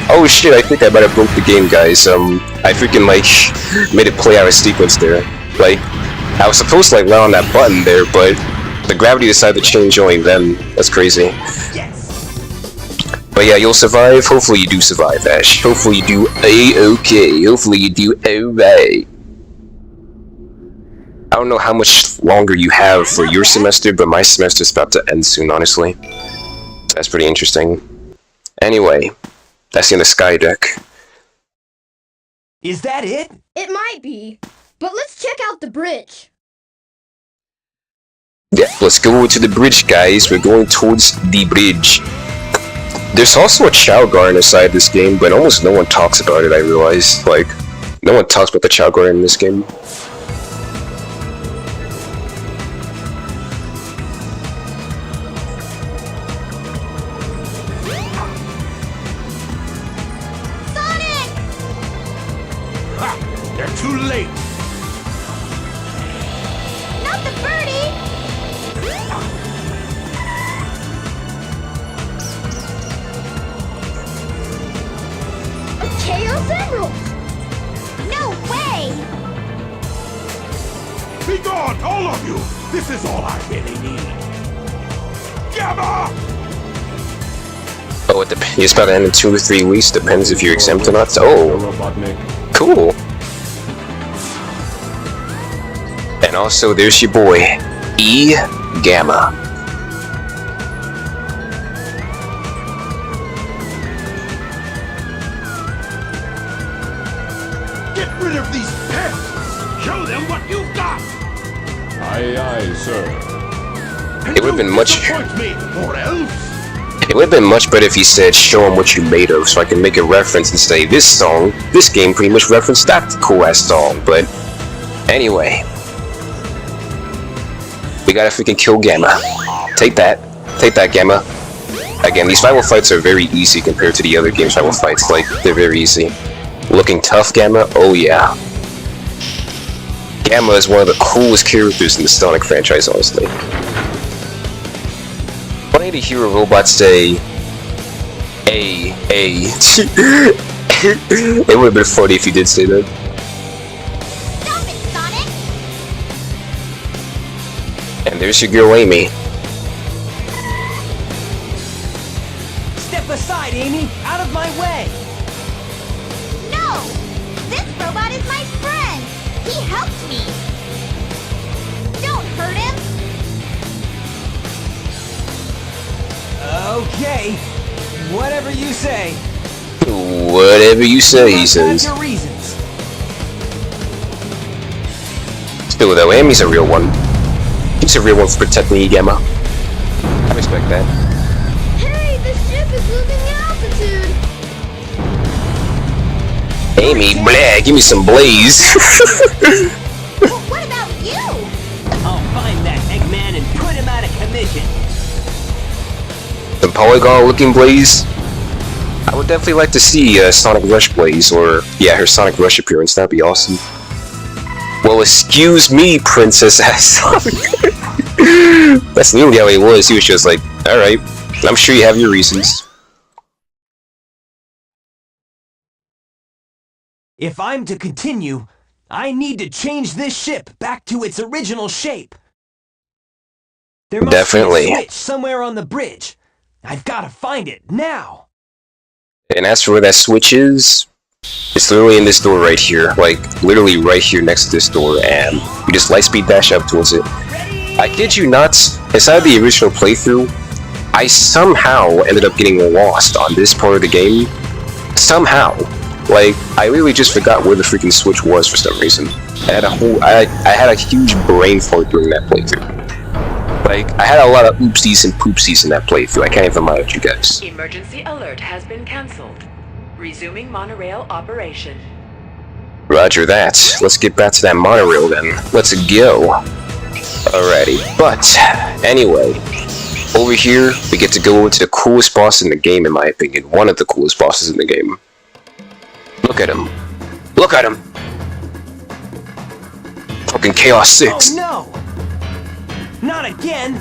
Oh shit, I think I might have broke the game, guys. I freaking, like, made it play out of sequence there. Like, I was supposed to, like, land on that button there, but the gravity decided to change only then. That's crazy. But yeah, you'll survive. Hopefully you do survive, Ash. Hopefully you do A-okay. Hopefully you do alright. I don't know how much longer you have for your semester, but my semester's about to end soon, honestly. That's pretty interesting. Anyway, that's in the sky deck. Is that it? It might be. But let's check out the bridge. Yeah, let's go over to the bridge, guys. We're going towards the bridge. There's also a Chao Garden inside this game, but almost no one talks about it, I realize. Like, no one talks about the Chao Garden in this game. They're too late. Not the birdie! A Chaos Emerald! No way! Be gone, all of you! This is all I really need. Gamma! Oh, it's about to end in 2 or 3 weeks. Depends if you're exempt or not. Oh, cool. And And also, there's your boy, E Gamma. Get rid of these pests! Show them what you've got! Aye, aye, sir. And It would've been don't much- disappoint me, or else... It would have been much better if he said, show him what you made of, so I can make a reference and say, this game pretty much referenced that cool-ass song, but anyway. We gotta freaking kill Gamma. Take that, Gamma. Again, these rival fights are very easy compared to the other game's rival fights, like, they're very easy. Looking tough, Gamma? Oh yeah. Gamma is one of the coolest characters in the Sonic franchise, honestly. Funny to hear a robot say, A. It would have been funny if you did say that. Stop it, Sonic! And there's your girl Amy. Step aside, Amy! Out of my way! No! This robot is my friend! He helped me! Don't hurt him! Okay. Whatever you say. Whatever you say, he Must have says. your reasons. Still though, Amy's a real one. She's a real one for protecting E Gamma. I respect that. Hey, the ship is losing altitude. Amy, blah, give me some blaze. Well, what about you? I'll find that Eggman and put him out of commission. Some polygon looking blaze. I would definitely like to see Sonic Rush Blaze, or yeah, her Sonic Rush appearance. That'd be awesome. Well, excuse me, Princess Ass Sonic. That's literally how he was. He was just like, all right, I'm sure you have your reasons. If I'm to continue, I need to change this ship back to its original shape. There must Definitely. be a switch somewhere on the bridge. I've got to find it now. And as for where that switch is, it's literally in this door right here. Like, literally right here next to this door, and you just lightspeed dash up towards it. I kid you not, inside the original playthrough, I somehow ended up getting lost on this part of the game. Somehow. Like, I really just forgot where the freaking switch was for some reason. I had a huge brain fart during that playthrough. Like, I had a lot of oopsies and poopsies in that playthrough. I can't even lie with you guys. Emergency alert has been cancelled. Resuming monorail operation. Roger that. Let's get back to that monorail then. Let's go. Alrighty. But, anyway. Over here, we get to go into the coolest boss in the game, in my opinion. One of the coolest bosses in the game. Look at him. Look at him! Fucking Chaos 6. Oh no! Not again!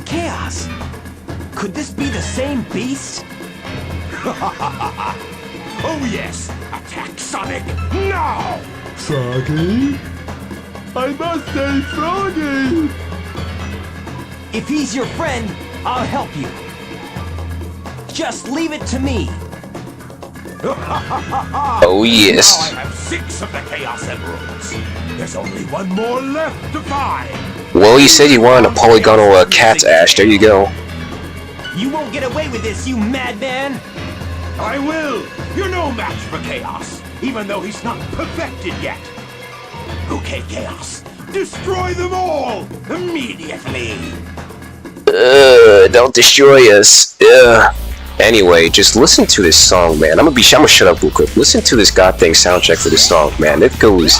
Chaos! Could this be the same beast? Oh yes! Attack Sonic now! Froggy? I must say Froggy! If he's your friend, I'll help you. Just leave it to me. Oh yes. Now I have 6 of the Chaos Emeralds. There's only one more left to find. Well, you said you wanted a polygonal cat, Ash. There you go. You won't get away with this, you madman! I will. You're no match for Chaos, even though he's not perfected yet. Okay, Chaos. Destroy them all immediately. Don't destroy us. Anyway, just listen to this song, man. I'm gonna shut up real quick. Listen to this goddamn soundtrack for this song, man. It goes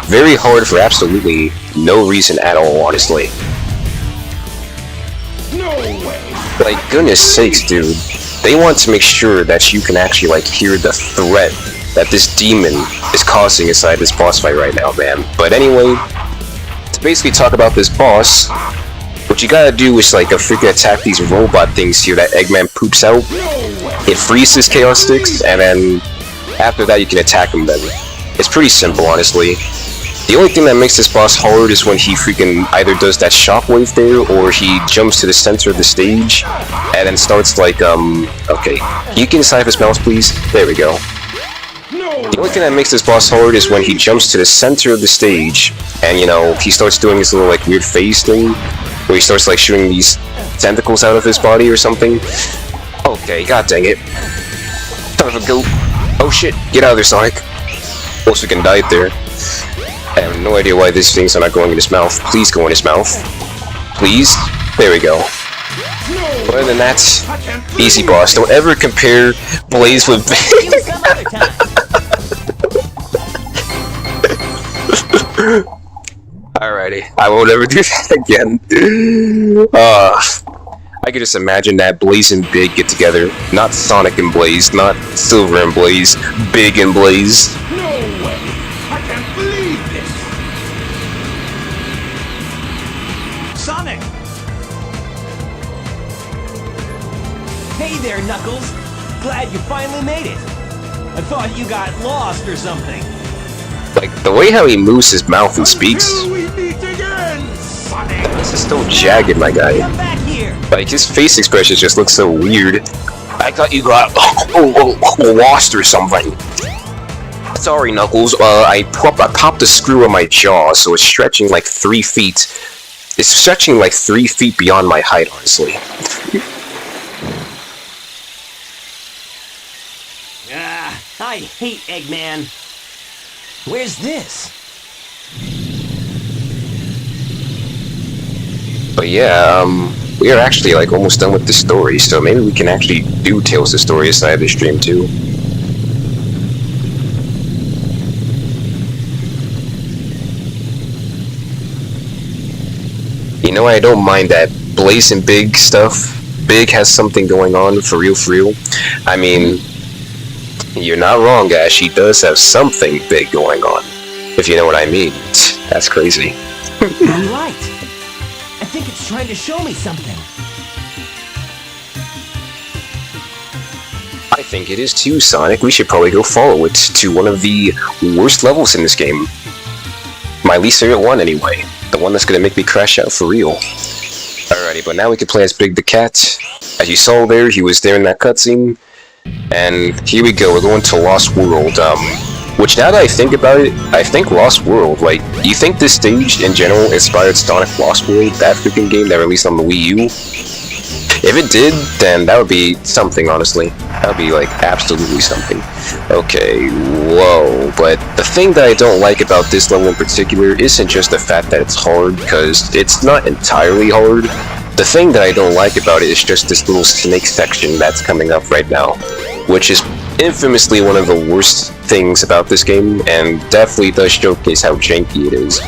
very hard for absolutely no reason at all, honestly. No way. Like, goodness sakes, dude. They want to make sure that you can actually, like, hear the threat that this demon is causing inside this boss fight right now, man. But anyway, to basically talk about this boss, what you gotta do is, like, freaking attack these robot things here that Eggman poops out. It freezes Chaos Sticks, and then after that you can attack him then. It's pretty simple, honestly. The only thing that makes this boss hard is when he freaking either does that shockwave there, or he jumps to the center of the stage, and then starts like, okay. Can you get inside of his mouse, please? There we go. No The only thing that makes this boss hard is when he jumps to the center of the stage, and you know, he starts doing this little like weird phase thing, where he starts like shooting these tentacles out of his body or something. Okay, god dang it. Son of a goat. Oh shit, get out of there, Sonic. Also can die there. I have no idea why these things are not going in his mouth. Please go in his mouth. Please. There we go. Other than that, easy boss. Don't ever compare Blaze with Alrighty, I won't ever do that again. I could just imagine that Blaze and Big get together. Not Sonic and Blaze, not Silver and Blaze, Big and Blaze. No way! I can't believe this! Sonic! Hey there, Knuckles! Glad you finally made it! I thought you got lost or something. Like, the way how he moves his mouth and speaks, Until we meet again, Sonic! this is so jagged, my guy. Come back here! Like, his face expressions just look so weird. I thought you got lost or something. Sorry, Knuckles. I popped a screw on my jaw, so it's stretching like 3 feet. It's stretching like 3 feet beyond my height, honestly. I hate Eggman. Where's this? But yeah, we are actually like almost done with the story, so maybe we can actually do Tales of Story aside of the stream too. You know, I don't mind that Blaze and Big stuff. Big has something going on, for real, for real. I mean, you're not wrong, Ash, he does have something big going on. If you know what I mean. That's crazy. I'm right. I think it's trying to show me something. I think it is too, Sonic. We should probably go follow it to one of the worst levels in this game. My least favorite one, anyway. The one that's gonna make me crash out for real. Alrighty, but now we can play as Big the Cat. As you saw there, he was there in that cutscene. And here we go, we're going to Lost World. Which, now that I think about it, I think Lost World, like, you think this stage in general inspired Sonic Lost World, that freaking game that released on the Wii U? If it did, then that would be something, honestly. That would be, like, absolutely something. Okay, whoa. But the thing that I don't like about this level in particular isn't just the fact that it's hard, because it's not entirely hard. The thing that I don't like about it is just this little snake section that's coming up right now, which is infamously one of the worst things about this game, and definitely does showcase how janky it is.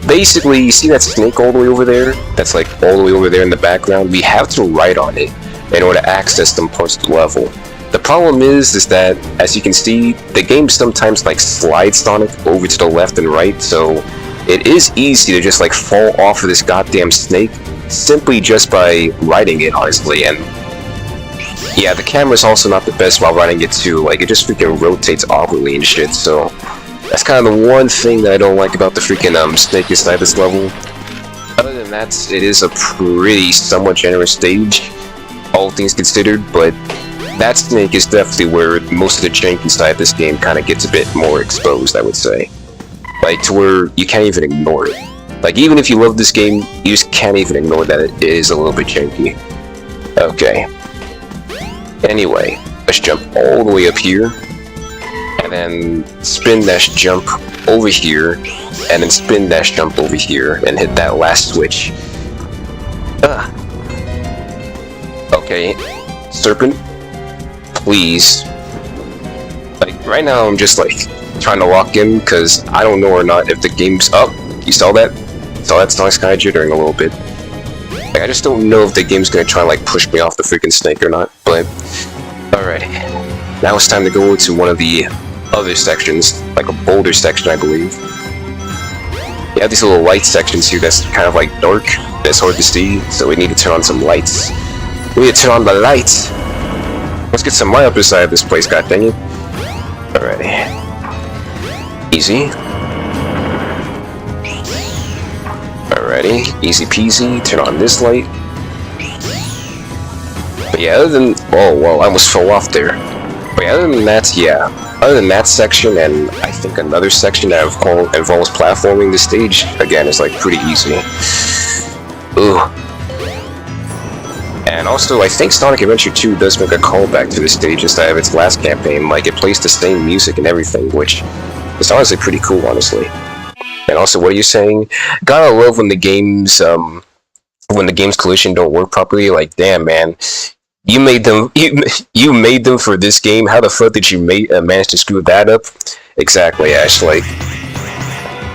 Basically, you see that snake all the way over there? That's like all the way over there in the background? We have to ride on it in order to access some parts of the level. The problem is that, as you can see, the game sometimes like slides Sonic over to the left and right, so it is easy to just like fall off of this goddamn snake simply just by riding it, honestly. And yeah, the camera's also not the best while riding it too, like it just freaking rotates awkwardly and shit, so that's kind of the one thing that I don't like about the freaking snake inside this level. Other than that, it is a pretty somewhat generous stage, all things considered, but that snake is definitely where most of the jank inside this game kind of gets a bit more exposed, I would say. Like, to where you can't even ignore it. Like, even if you love this game, you just can't even ignore that it is a little bit janky. Okay. Anyway, let's jump all the way up here, and then spin dash jump over here, and then spin dash jump over here, and hit that last switch. Okay, Serpent, please. Like, right now I'm just like trying to lock in, because I don't know or not if the game's up. You saw that? Saw that Sonic Sky jittering a little bit. Like, I just don't know if the game's gonna try and like push me off the freaking snake or not, but alrighty. Now it's time to go to one of the other sections, like a boulder section, I believe. You have these little light sections here that's kind of like dark, that's hard to see, so we need to turn on some lights. We need to turn on the lights! Let's get some light up inside of this place, god dang it. Alrighty. Easy. Alrighty, easy peasy, turn on this light. But yeah, other than... oh, well, I almost fell off there. But yeah, other than that, yeah. Other than that section, and I think another section that involves platforming, the stage again is like pretty easy. Ooh. And also, I think Sonic Adventure 2 does make a callback to the stages that of its last campaign. Like, it plays the same music and everything, which is honestly pretty cool, honestly. And also, what are you saying? Gotta love when the game's collision don't work properly. Like, damn, man, you made them for this game. How the fuck did you manage to screw that up? Exactly, Ash. Like,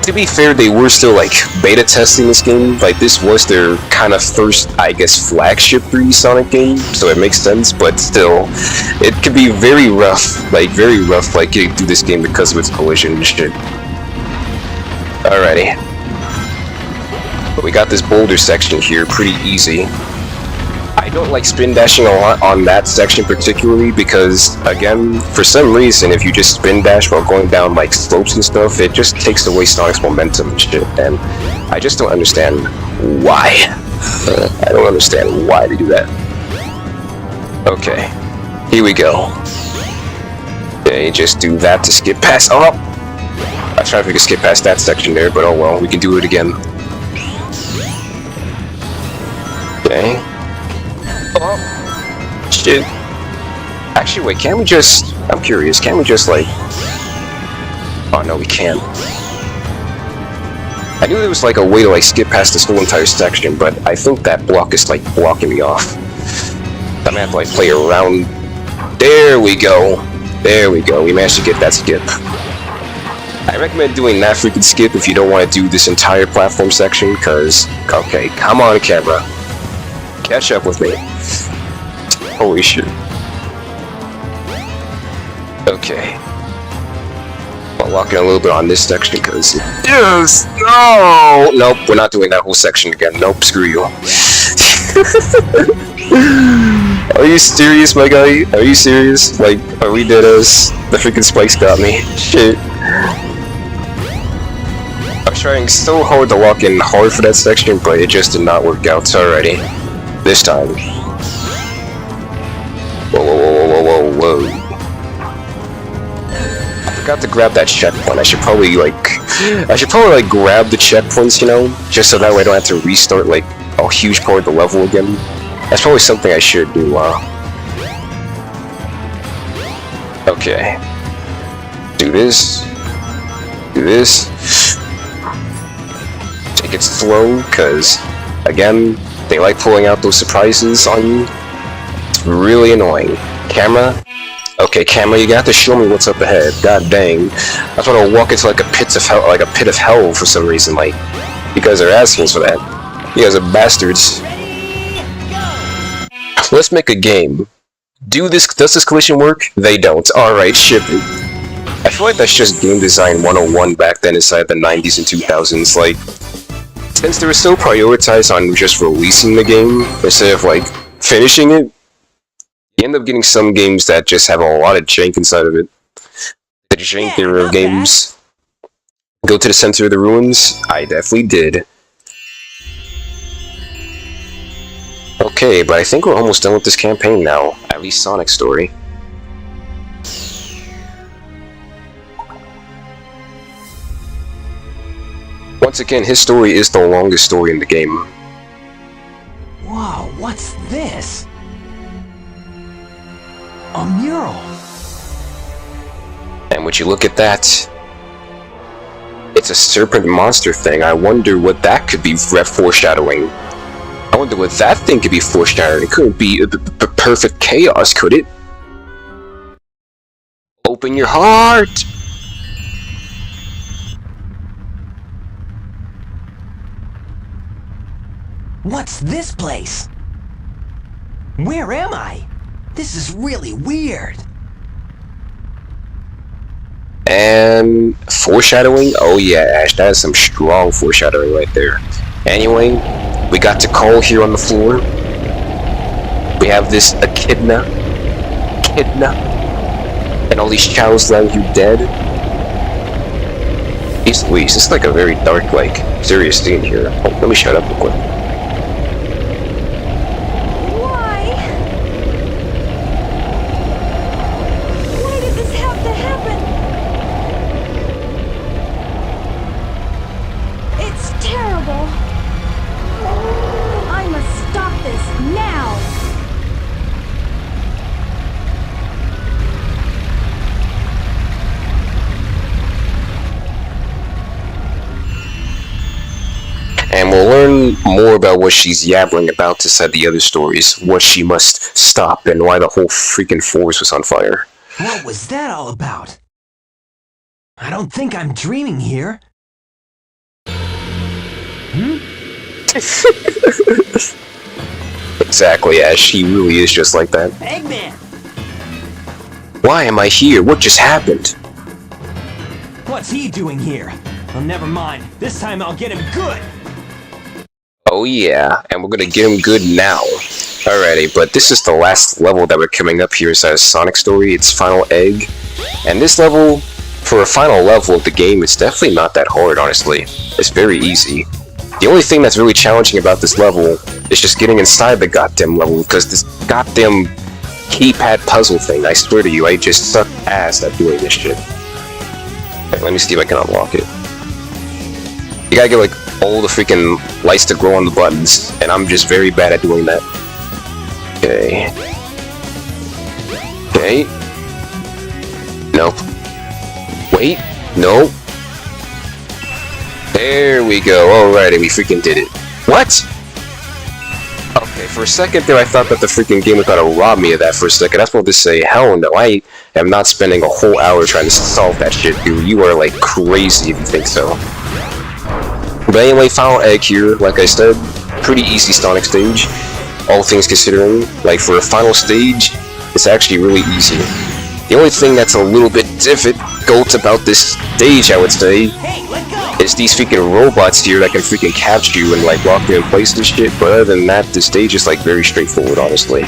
to be fair, they were still like beta testing this game. Like, this was their kind of first, I guess, flagship 3D Sonic game, so it makes sense. But still, it could be very rough, like getting through this game because of its collision and shit. Alrighty, but we got this boulder section here, pretty easy. I don't like spin dashing a lot on that section particularly because, again, for some reason, if you just spin dash while going down like slopes and stuff, it just takes away Sonic's momentum and shit, and I just don't understand why. I don't understand why they do that. Okay, here we go. Okay, just do that to skip past. Oh! I was trying if we could skip past that section there, but oh well, we can do it again. Okay. Oh, shit. Actually, wait, can't we just... I'm curious, can't we just, like... Oh, no, we can't. I knew there was, like, a way to, like, skip past this whole entire section, but I think that block is, like, blocking me off. I'm gonna have to, like, play around... There we go. There we go. We managed to get that skip. I recommend doing that freaking skip if you don't want to do this entire platform section, because... Okay, come on, camera. Catch up with me. Holy shit. Okay. I'll lock in a little bit on this section because it is. No! Nope, we're not doing that whole section again. Nope, screw you. Are you serious, my guy? Are you serious? Like, are we dead as the freaking spikes got me? Shit. I was trying so hard to lock in hard for that section, but it just did not work out already. This time. Whoa, whoa, whoa, whoa, whoa, whoa. I forgot to grab that checkpoint. I should probably like grab the checkpoints, you know, just so that way I don't have to restart like a huge part of the level again. That's probably something I should do. Okay. Do this. Do this. Take it slow, cause again, they like pulling out those surprises on you. It's really annoying. Camera? Okay, camera, you got to show me what's up ahead. God dang. I just want to walk into like a pit of hell for some reason. Like, you guys are assholes for that. You guys are bastards. Let's make a game. Does this collision work? They don't. Alright, ship it. I feel like that's just game design 101 back then inside the 90s and 2000s. Like, since they were so prioritized on just releasing the game instead of like finishing it, you end up getting some games that just have a lot of jank inside of it. The jank era of games. Go to the center of the ruins? I definitely did. Okay, but I think we're almost done with this campaign now. At least Sonic's story. Once again, his story is the longest story in the game. Whoa, what's this? A mural. And would you look at that? It's a serpent monster thing. I wonder what that could be foreshadowing. I wonder what that thing could be foreshadowing. It couldn't be perfect chaos, could it? Open your heart! What's this place? Where am I? This is really weird. And foreshadowing? Oh yeah, Ash, that is some strong foreshadowing right there. Anyway, we got to call here on the floor. We have this Echidna, and all these chows lying here dead. Jeez Louise, this is like a very dark, like, serious scene here. Oh, let me shut up real quick. Why did this have to happen? about what she's yabbering about to set the other stories, what she must stop, and why the whole freaking forest was on fire. What was that all about? I don't think I'm dreaming here. Exactly, Ash. She really is just like that. Eggman! Why am I here? What just happened? What's he doing here? Well, never mind. This time I'll get him good! Oh yeah, and we're gonna get him good now. Alrighty, but this is the last level that we're coming up here inside of Sonic Story. It's Final Egg. And this level, for a final level of the game, it's definitely not that hard, honestly. It's very easy. The only thing that's really challenging about this level is just getting inside the goddamn level, because this goddamn keypad puzzle thing, I swear to you, I just suck ass at doing this shit. Okay, let me see if I can unlock it. You gotta get like all the freaking lights to glow on the buttons, and I'm just very bad at doing that. Okay. Okay. Nope. Wait. Nope. There we go. Alrighty, we freaking did it. What? Okay, for a second there I thought that the freaking game was gonna rob me of that for a second. I was supposed to say, hell no, I am not spending a whole hour trying to solve that shit, dude. You are like crazy if you think so. But anyway, Final Egg here, like I said, pretty easy Sonic stage. All things considering, like for a final stage, it's actually really easy. The only thing that's a little bit difficult about this stage, I would say, is these freaking robots here that can freaking capture you and like lock you in place and shit. But other than that, the stage is like very straightforward, honestly.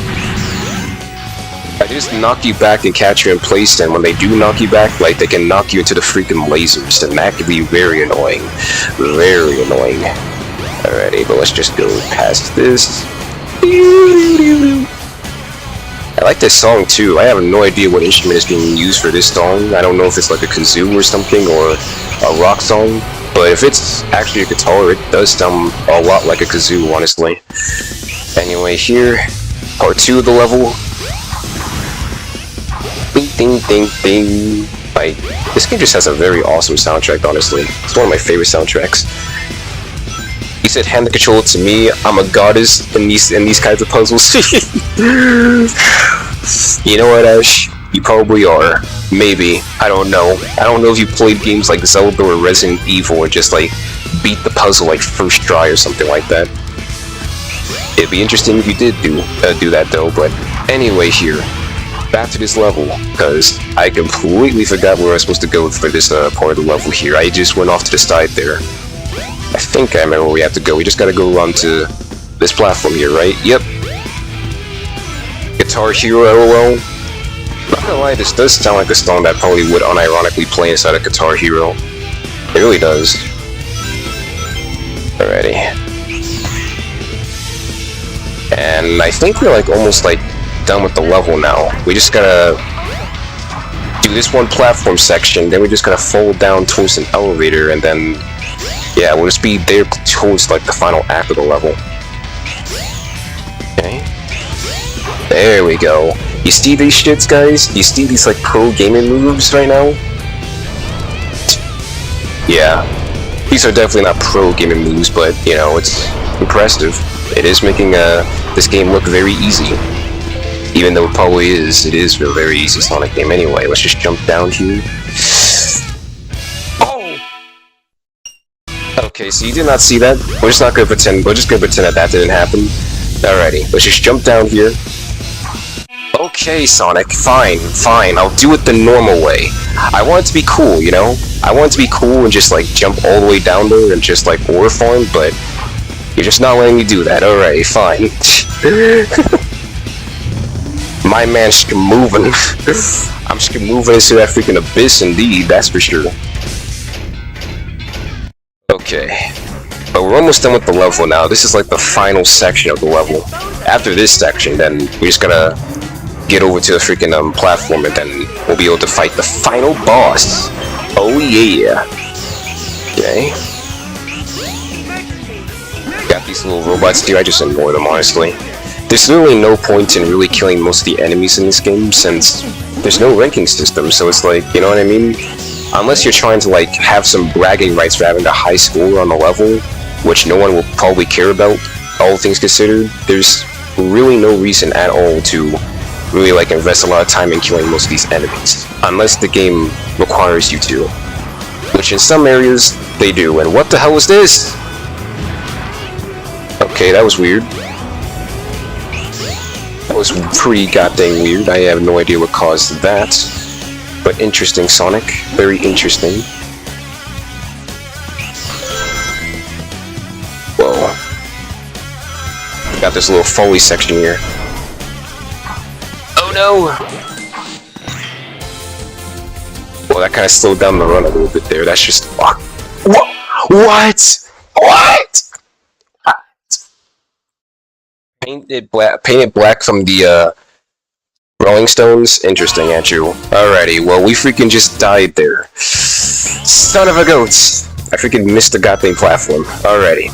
I just knock you back and catch you in place, and when they do knock you back, like they can knock you into the freaking lasers, and that can be very annoying. Very annoying. Alrighty, but let's just go past this. I like this song too. I have no idea what instrument is being used for this song. I don't know if it's like a kazoo or something, or a rock song, but if it's actually a guitar, it does sound a lot like a kazoo, honestly. Anyway, here, part 2 of the level. Ding ding ding ding. Like, this game just has a very awesome soundtrack, honestly. It's one of my favorite soundtracks. He said, hand the controller to me, I'm a goddess in these kinds of puzzles. You know what, Ash? You probably are. Maybe. I don't know. I don't know if you played games like Zelda or Resident Evil and just like beat the puzzle like first try or something like that. It'd be interesting if you did do that though, but anyway here. Back to this level, because I completely forgot where I was supposed to go for this part of the level here. I just went off to the side there. I think I remember where we have to go. We just gotta go onto this platform here, right? Yep. Guitar Hero, LOL. Not gonna lie, this does sound like a song that probably would unironically play inside a Guitar Hero. It really does. Alrighty. And I think we're like almost like done with the level now. We just gotta do this one platform section, then we just gotta fold down towards an elevator, and then yeah, we'll just be there towards like the final act of the level. Okay. There we go. You see these shits, guys? You see these like pro gaming moves right now? Yeah. These are definitely not pro gaming moves, but you know, it's impressive. It is making this game look very easy. Even though it probably is, it is a very easy Sonic game anyway. Let's just jump down here. Oh! Okay, so you did not see that. We're just not gonna pretend. We're just gonna pretend that didn't happen. Alrighty, let's just jump down here. Okay, Sonic, fine. I'll do it the normal way. I want it to be cool, you know? I want it to be cool and just like jump all the way down there and just like ore farm, but you're just not letting me do that. Alright, fine. My man's moving. I'm just moving into that freaking abyss indeed, that's for sure. Okay. But we're almost done with the level now. This is like the final section of the level. After this section, then we just gotta get over to the freaking platform, and then we'll be able to fight the final boss. Oh yeah. Okay. Got these little robots here, I just ignore them honestly. There's literally no point in really killing most of the enemies in this game since there's no ranking system, so it's like, you know what I mean? Unless you're trying to like have some bragging rights for having a high score on the level, which no one will probably care about, all things considered, there's really no reason at all to really like invest a lot of time in killing most of these enemies, unless the game requires you to, which in some areas they do. And what the hell was this? Okay, that was weird. That was pretty goddamn weird. I have no idea what caused that, but interesting, Sonic. Very interesting. Whoa. Got this little Foley section here. Oh no! Well, that kind of slowed down the run a little bit there. That's just... What? What? Painted black from the Rolling Stones? Interesting, Andrew. Alrighty, well, we freaking just died there. Son of a goats! I freaking missed the goddamn platform. Alrighty.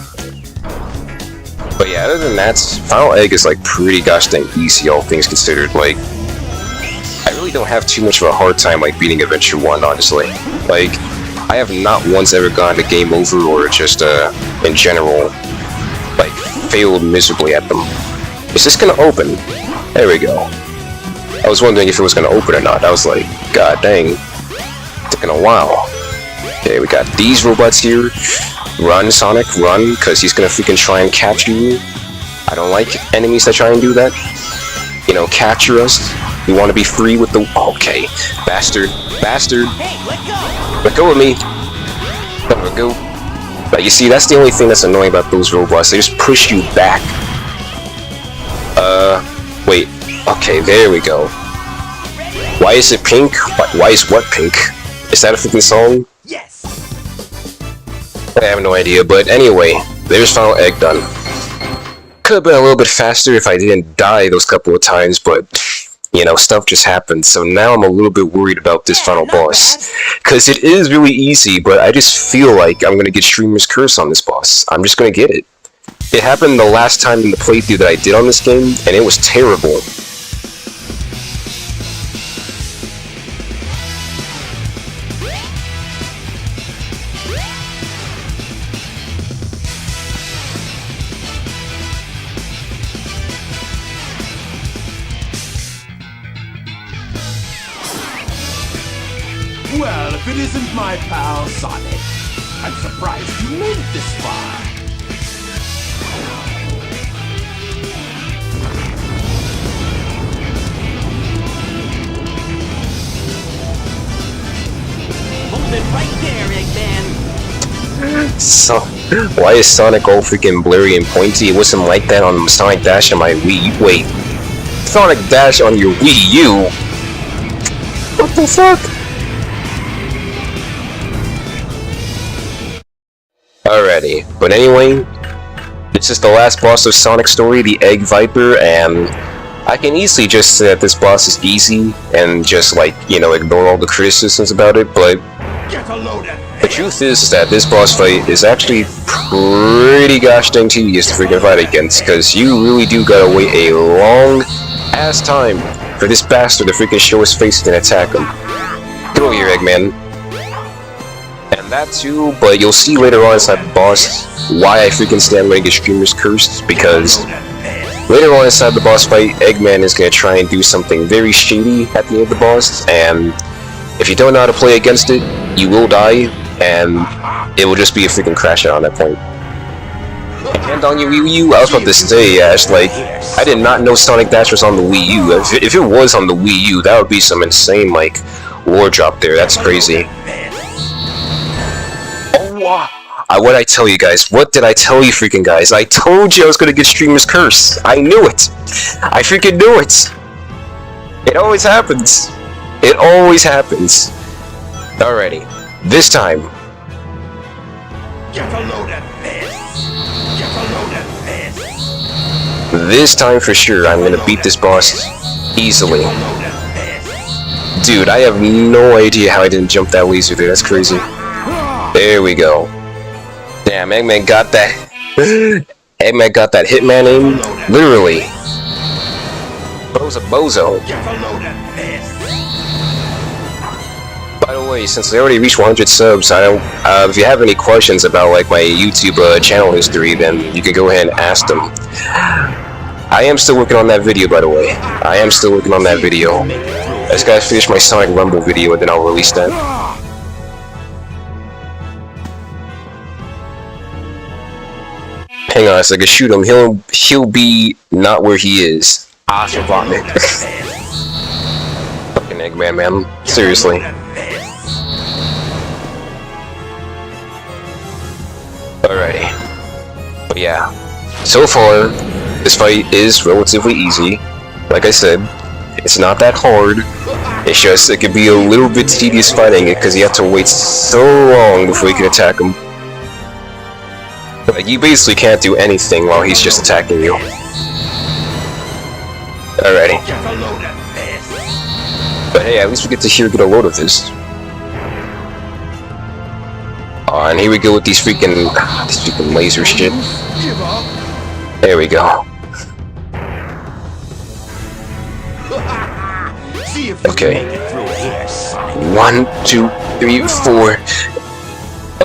But yeah, other than that, Final Egg is like pretty gosh dang easy, all things considered. Like, I really don't have too much of a hard time like beating Adventure 1, honestly. Like, I have not once ever gone to game over or just in general, like, failed miserably at them. Is this gonna open? There we go. I was wondering if it was gonna open or not. I was like, god dang, taking a while. Okay, we got these robots here. Run, Sonic, run, because he's gonna freaking try and capture you. I don't like enemies that try and do that. You know, capture us. We want to be free with the... Okay. Bastard. Bastard. Hey, let go! Let go of me. There we go. But you see, that's the only thing that's annoying about those robots. They just push you back. Wait. Okay, there we go. Why is it pink? Why is what pink? Is that a freaking song? Yes! I have no idea, but anyway, there's Final Egg done. Could have been a little bit faster if I didn't die those couple of times, but, you know, stuff just happened, so now I'm a little bit worried about this final boss. Because it is really easy, but I just feel like I'm gonna get Streamer's Curse on this boss. I'm just gonna get it. It happened the last time in the playthrough that I did on this game, and it was terrible. Well, if it isn't my pal Sonic, I'm surprised you made it this far. Hold it right there, Eggman! So, why is Sonic all freaking blurry and pointy? It wasn't like that on Sonic Dash on my Wii U. Wait, Sonic Dash on your Wii U? What the fuck? Alrighty, but anyway, this is the last boss of Sonic's story, the Egg Viper, and I can easily just say that this boss is easy and just, like, you know, ignore all the criticisms about it, but Get a load of the truth is that this boss fight is actually pretty gosh dang tedious to freaking fight against, because you really do gotta wait a long ass time for this bastard to freaking show his face and attack him. Get over here, Eggman. And that too, but you'll see later on inside the boss why I freaking stand ready to get Streamer's Curse, because later on inside the boss fight, Eggman is going to try and do something very shady at the end of the boss, and if you don't know how to play against it, you will die, and it will just be a freaking crash out on that point. And on your Wii U, I was about to say, Ash, like, I did not know Sonic Dash was on the Wii U. If it was on the Wii U, that would be some insane, like, lore drop there. That's crazy. What'd I tell you guys? What did I tell you freaking guys? I told you I was gonna get Streamer's Curse. I knew it. I freaking knew it. It always happens. It always happens. Alrighty. This time. Get a load of this. Get a load of this. This time for sure, I'm gonna beat this boss easily. Dude, I have no idea how I didn't jump that laser there. That's crazy. There we go. Damn, Eggman got that. Eggman got that Hitman aim. Literally. Bozo. By the way, since I already reached 100 subs, I don't. If you have any questions about like my YouTube channel history, then you can go ahead and ask them. I am still working on that video, by the way. I am still working on that video. I just gotta finish my Sonic Rumble video, and then I'll release that. Hang on a second, shoot him. He'll be not where he is. Robotnik. Fucking Eggman, man. Seriously. Alrighty. But yeah. So far, this fight is relatively easy. Like I said, it's not that hard. It's just, it can be a little bit tedious fighting it because you have to wait so long before you can attack him. Like, you basically can't do anything while he's just attacking you. Alrighty. But hey, at least we get to get a load of this. And here we go with these freaking laser shit. There we go. Okay. 1, 2, 3, 4.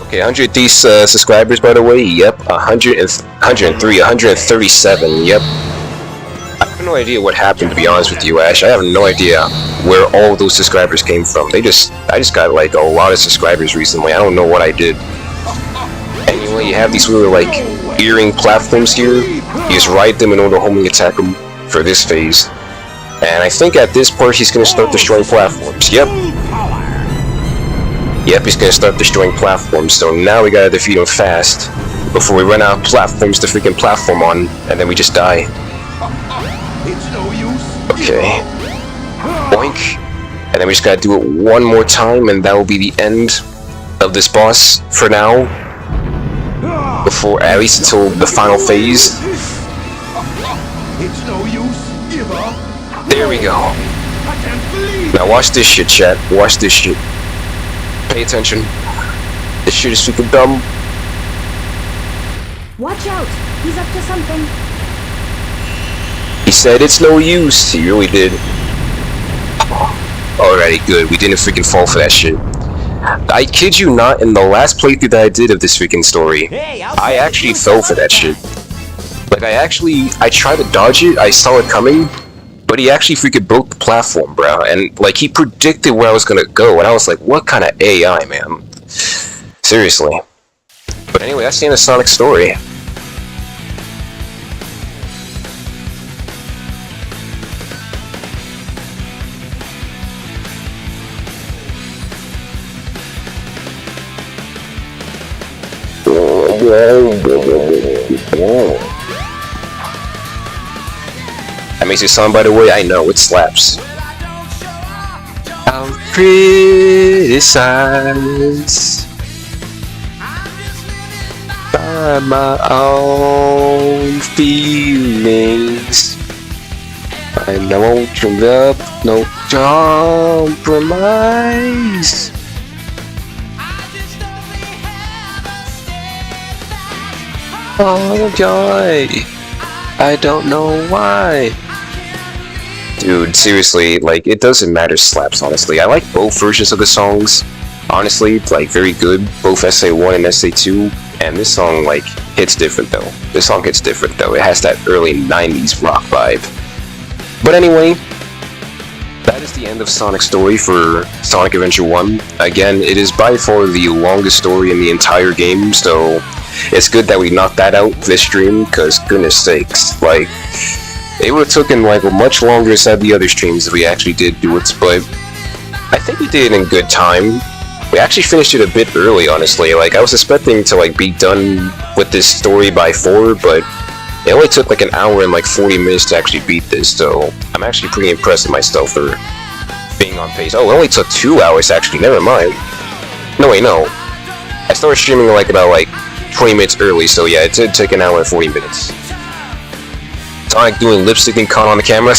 Okay, 100 these subscribers, by the way. Yep, 103, 137. Yep. I have no idea what happened, to be honest with you, Ash. I have no idea where all those subscribers came from. I just got like a lot of subscribers recently. I don't know what I did. Anyway, you have these little like earring platforms here. You just ride them in order to homing attack them for this phase. And I think at this part he's gonna start destroying platforms. Yep. Yep, he's gonna start destroying platforms. So now we gotta defeat him fast before we run out of platforms to freaking platform on, and then we just die. Okay. Boink. And then we just gotta do it one more time, and that will be the end of this boss for now. Before, at least until the final phase. There we go. Now watch this shit, chat. Watch this shit. Pay attention. This shit is super dumb. Watch out! He's up to something. He said it's no use. He really did. Alrighty, good. We didn't freaking fall for that shit. I kid you not, in the last playthrough that I did of this freaking story, I actually fell for that shit. Like, I tried to dodge it, I saw it coming, but he actually freaking broke the platform, bro. And, like, he predicted where I was gonna go, and I was like, what kind of AI, man? Seriously. But anyway, that's the end of Sonic's story. That makes it sound, by the way, I know, it slaps. I'll criticize by my own feelings. I won't give up, no compromise. Oh joy, I don't know why. Dude, seriously, like, it doesn't matter slaps, honestly. I like both versions of the songs, honestly, like, very good, both SA1 and SA2, and this song, like, hits different, though. This song hits different, though. It has that early 90s rock vibe. But anyway, that is the end of Sonic's story for Sonic Adventure 1. Again, it is by far the longest story in the entire game, so it's good that we knocked that out this stream, because goodness sakes, like, it would have taken like much longer inside the other streams if we actually did do it, but I think we did it in good time. We actually finished it a bit early, honestly. Like, I was expecting to like be done with this story by 4, but it only took like an hour and like 40 minutes to actually beat this, so I'm actually pretty impressed with myself for being on pace. Oh, it only took 2 hours actually, never mind. No, wait, no. I started streaming like about like 20 minutes early, so yeah, it did take an hour and 40 minutes. Sonic doing lip-syncing caught on the camera.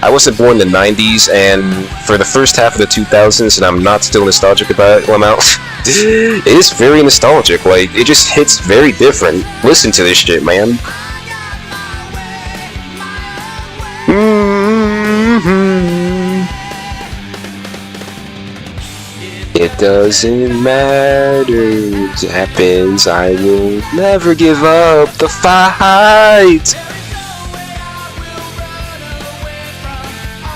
I wasn't born in the 90s, and for the first half of the 2000s, and I'm not still nostalgic about it when I'm out. It is very nostalgic, like, it just hits very different. Listen to this shit, man. It doesn't matter what happens, I will never give up the fight.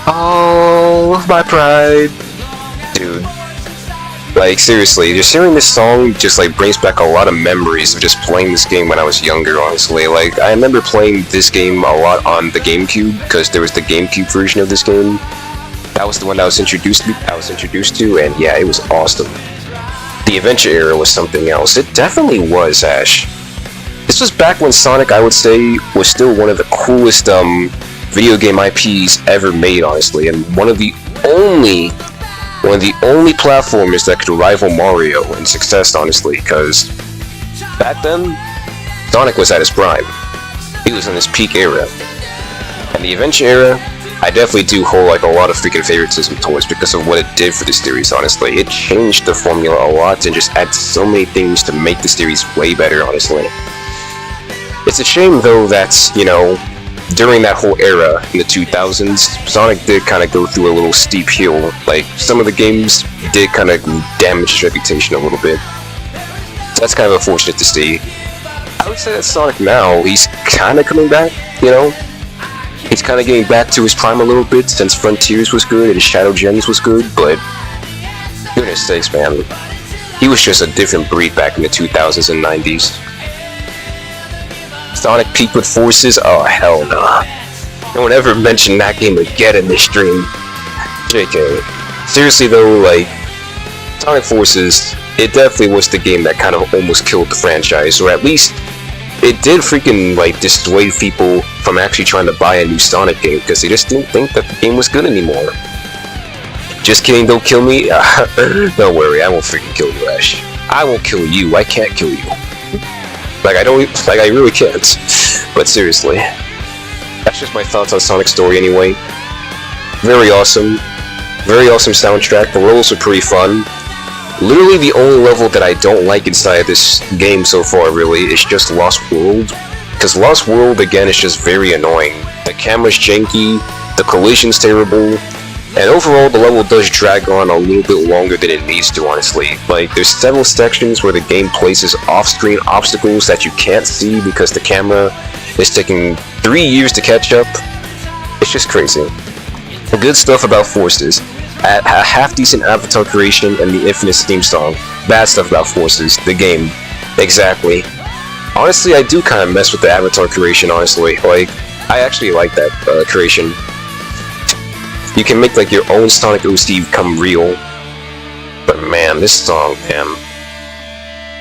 All of my pride. Dude. Like, seriously, just hearing this song just, like, brings back a lot of memories of just playing this game when I was younger, honestly. Like, I remember playing this game a lot on the GameCube, because there was the GameCube version of this game. That was the one that I was introduced to, and yeah, it was awesome. The Adventure era was something else. It definitely was, Ash. This was back when Sonic, I would say, was still one of the coolest, video game IPs ever made, honestly, and one of the only platformers that could rival Mario in success, honestly, because back then, Sonic was at his prime. He was in his peak era. And the Adventure era, I definitely do hold like a lot of freaking favoritism towards because of what it did for the series, honestly. It changed the formula a lot and just added so many things to make the series way better, honestly. It's a shame, though, that, you know, during that whole era in the 2000s, Sonic did kind of go through a little steep hill. Like, some of the games did kind of damage his reputation a little bit. So that's kind of unfortunate to see. I would say that Sonic now, he's kind of coming back, you know? He's kind of getting back to his prime a little bit since Frontiers was good and Shadow Gems was good, but goodness sakes, man. He was just a different breed back in the 2000s and 90s. Sonic peaked with Forces? Oh, hell nah. No one ever mentioned that game again in this stream. JK. Seriously though, like, Sonic Forces, it definitely was the game that kind of almost killed the franchise, or at least it did freaking, like, dissuade people from actually trying to buy a new Sonic game, because they just didn't think that the game was good anymore. Just kidding, don't kill me? Don't worry, I won't freaking kill you, Ash. I won't kill you, I can't kill you. I really can't. But seriously. That's just my thoughts on Sonic's story anyway. Very awesome. Very awesome soundtrack, the levels are pretty fun. Literally the only level that I don't like inside this game so far, really, is just Lost World. Because Lost World, again, is just very annoying. The camera's janky, the collision's terrible, and overall the level does drag on a little bit longer than it needs to, honestly. Like, there's several sections where the game places off-screen obstacles that you can't see because the camera is taking 3 years to catch up. It's just crazy. Good stuff about Forces. A half-decent avatar creation and the Infamous theme song. Bad stuff about Forces. The game. Exactly. Honestly, I do kind of mess with the avatar creation, honestly. Like, I actually like that creation. You can make, like, your own Sonic OC come real. But man, this song, man.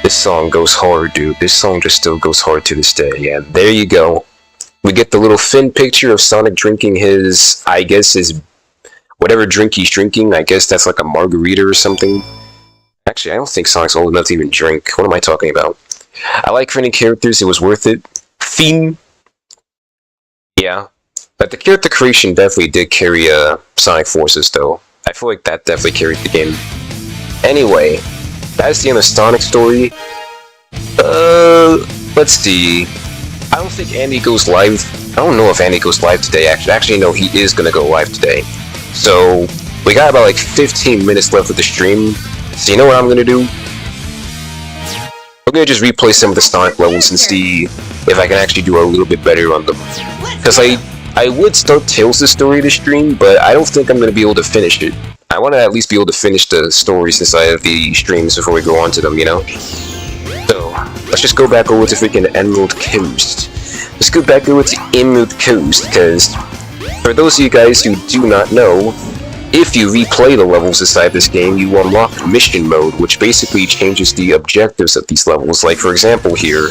This song goes hard, dude. This song just still goes hard to this day. Yeah, there you go. We get the little thin picture of Sonic drinking his, I guess, his whatever drink he's drinking. I guess that's like a margarita or something. Actually, I don't think Sonic's old enough to even drink. What am I talking about? I like creating characters. It was worth it. Theme. Yeah. But the character creation definitely did carry Sonic Forces, though. I feel like that definitely carried the game. Anyway, that's the end of Sonic's story. Let's see. I don't think Andy goes live. I don't know if Andy goes live today, actually. Actually, no, he is gonna go live today. So, we got about like 15 minutes left of the stream. So you know what I'm gonna do? I'm gonna just replay some of the Sonic levels and see if I can actually do a little bit better on them. Because I would start Tails' story this stream, but I don't think I'm gonna be able to finish it. I want to at least be able to finish the stories inside of the streams before we go on to them, you know? So, let's just go back over to freaking Emerald Coast. Let's go back over to Emerald Coast, because for those of you guys who do not know, if you replay the levels inside this game, you unlock Mission Mode, which basically changes the objectives of these levels. Like, for example here,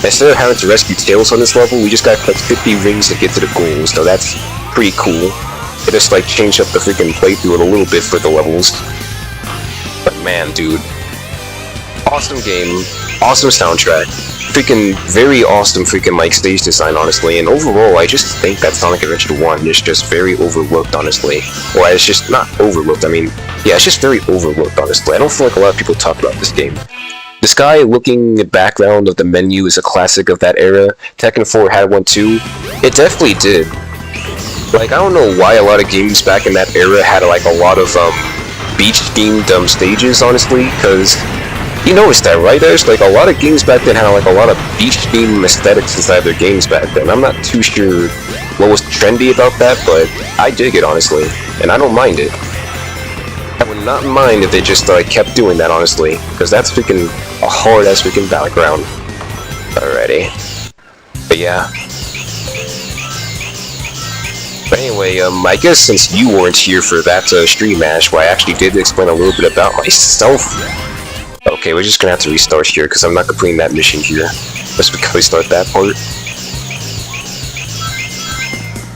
instead of having to rescue Tails on this level, we just gotta collect 50 rings to get to the goals, so that's pretty cool. It just, like, changed up the freaking playthrough a little bit for the levels. But man, dude. Awesome game, awesome soundtrack, freaking very awesome freaking, like, stage design, honestly, and overall, I just think that Sonic Adventure 1 is just very overlooked, honestly. Or it's just not overlooked, I mean, yeah, it's just very overlooked, honestly. I don't feel like a lot of people talk about this game. The sky-looking background of the menu is a classic of that era. Tekken 4 had one too. It definitely did. Like, I don't know why a lot of games back in that era had, like, a lot of, beach-themed stages, honestly, because you noticed that, right? There's like a lot of games back then had like a lot of beach-themed aesthetics inside their games back then. I'm not too sure what was trendy about that, but I dig it, honestly, and I don't mind it. I would not mind if they just kept doing that, honestly, because that's freaking a hard-ass freaking battleground. Alrighty. But yeah. But anyway, I guess since you weren't here for that stream, Ash, where I actually did explain a little bit about myself. Okay, we're just gonna have to restart here, because I'm not completing that mission here. Let's restart that part.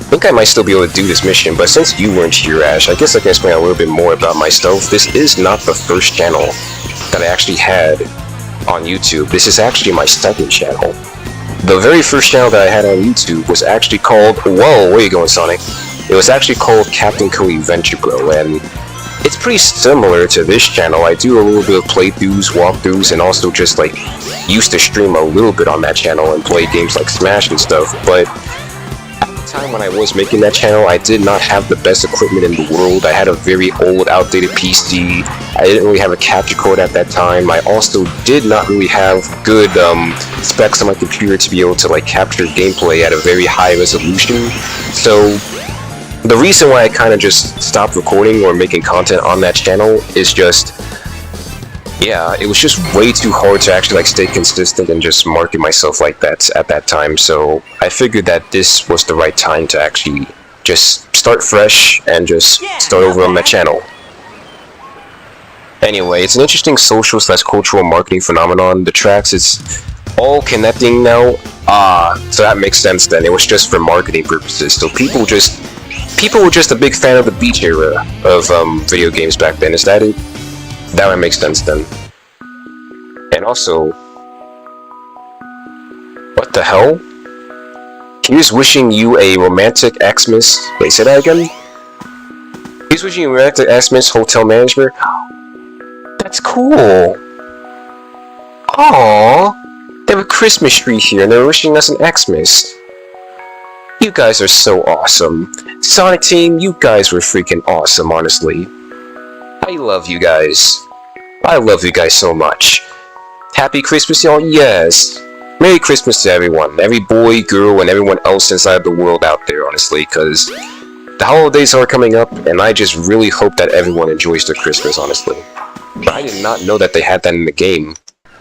I think I might still be able to do this mission, but since you weren't here, Ash, I guess I can explain a little bit more about myself. This is not the first channel that I actually had on YouTube. This is actually my second channel. The very first channel that I had on YouTube was actually called... Whoa, where you going, Sonic? It was actually called Captain Cody Venture Bro, and it's pretty similar to this channel. I do a little bit of playthroughs, walkthroughs, and also just used to stream a little bit on that channel and play games like Smash and stuff, but time when I was making that channel, I did not have the best equipment in the world. I had a very old, outdated PC. I didn't really have a capture card at that time. I also did not really have good specs on my computer to be able to capture gameplay at a very high resolution. So the reason why I kind of just stopped recording or making content on that channel is just, yeah, it was just way too hard to actually stay consistent and just market myself like that at that time. So I figured that this was the right time to actually just start fresh and just start over on that channel. Anyway, it's an interesting social / cultural marketing phenomenon. The tracks, it's all connecting now. So that makes sense then. It was just for marketing purposes. So people were just a big fan of the beach era of video games back then. Is that it? That would make sense then. And also, what the hell? Here's wishing you a romantic Xmas. Wait, say that again? Here's wishing you a romantic Xmas hotel manager. That's cool. Aww, they have a Christmas tree here and they're wishing us an Xmas. You guys are so awesome. Sonic Team, you guys were freaking awesome, honestly. I love you guys. I love you guys so much. Happy Christmas, y'all. Yes. Merry Christmas to everyone. Every boy, girl, and everyone else inside the world out there, honestly, because the holidays are coming up, and I just really hope that everyone enjoys their Christmas, honestly. But I did not know that they had that in the game.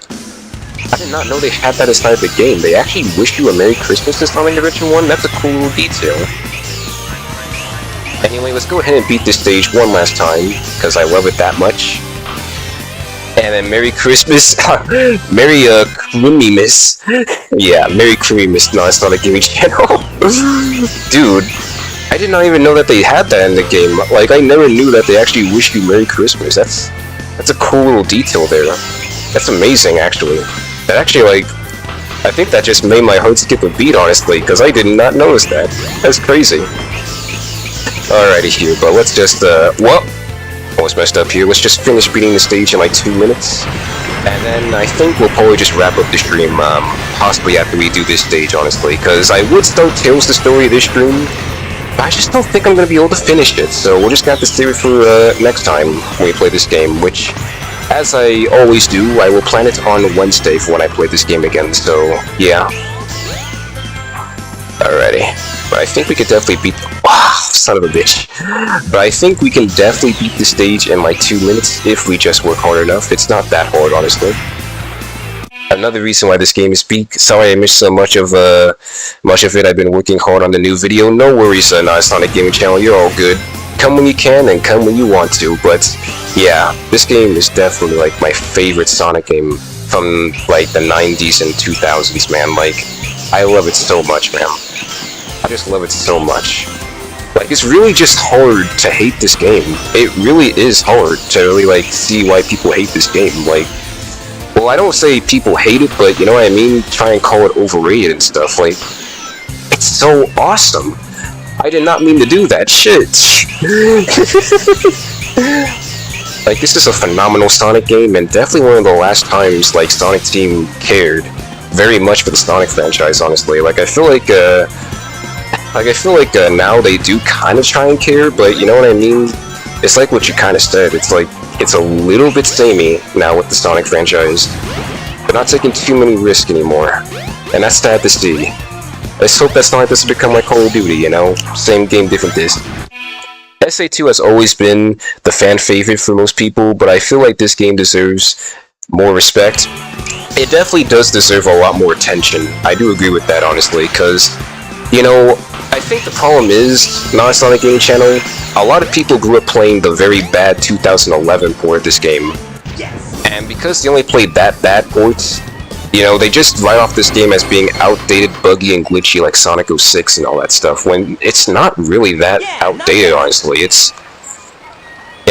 I did not know they had that inside the game. They actually wish you a Merry Christmas in Sonic Adventure 1? That's a cool little detail. Anyway, let's go ahead and beat this stage one last time, because I love it that much. And then Merry Christmas, Merry Creaminess. Yeah, Merry Creaminess. No, it's not a gaming channel. Dude, I did not even know that they had that in the game. I never knew that they actually wish you Merry Christmas. That's a cool little detail there. That's amazing, actually. That actually, I think that just made my heart skip a beat, honestly, because I did not notice that. That's crazy. Alrighty here, but let's just, whoa! Almost messed up here. Let's just finish beating the stage in 2 minutes. And then I think we'll probably just wrap up the stream, possibly after we do this stage, honestly. Because I would start Tales the Story this stream, but I just don't think I'm going to be able to finish it. So we'll just have to save it for next time when we play this game, which, as I always do, I will plan it on Wednesday for when I play this game again. So, yeah. Alrighty. But I think we could definitely beat... Wow, son of a bitch. But I think we can definitely beat the stage in 2 minutes if we just work hard enough. It's not that hard, honestly. Another reason why this game is peak. Sorry I missed so much of it. I've been working hard on the new video. No worries, Sonic Gaming Channel. You're all good. Come when you can and come when you want to. But yeah, this game is definitely my favorite Sonic game from the 90s and 2000s, man. I love it so much, man. I just love it so much. It's really just hard to hate this game. It really is hard to really, see why people hate this game. Well, I don't say people hate it, but you know what I mean? Try and call it overrated and stuff. It's so awesome. I did not mean to do that. Shit. This is a phenomenal Sonic game, and definitely one of the last times, Sonic Team cared very much for the Sonic franchise, honestly. I feel like now they do kind of try and care, but you know what I mean? it's like what you kind of said. It's like, it's a little bit samey now with the Sonic franchise. They're not taking too many risks anymore, and that's sad to see. Let's hope that Sonic doesn't become like Call of Duty, you know? Same game, different disc. SA2 has always been the fan favorite for most people, but I feel like this game deserves more respect. It definitely does deserve a lot more attention. I do agree with that, honestly, because, you know, I think the problem is, Non-Sonic Gaming Channel, a lot of people grew up playing the very bad 2011 port of this game. And because they only played that bad port, you know, they just write off this game as being outdated, buggy, and glitchy like Sonic 06 and all that stuff, when it's not really that outdated, honestly. It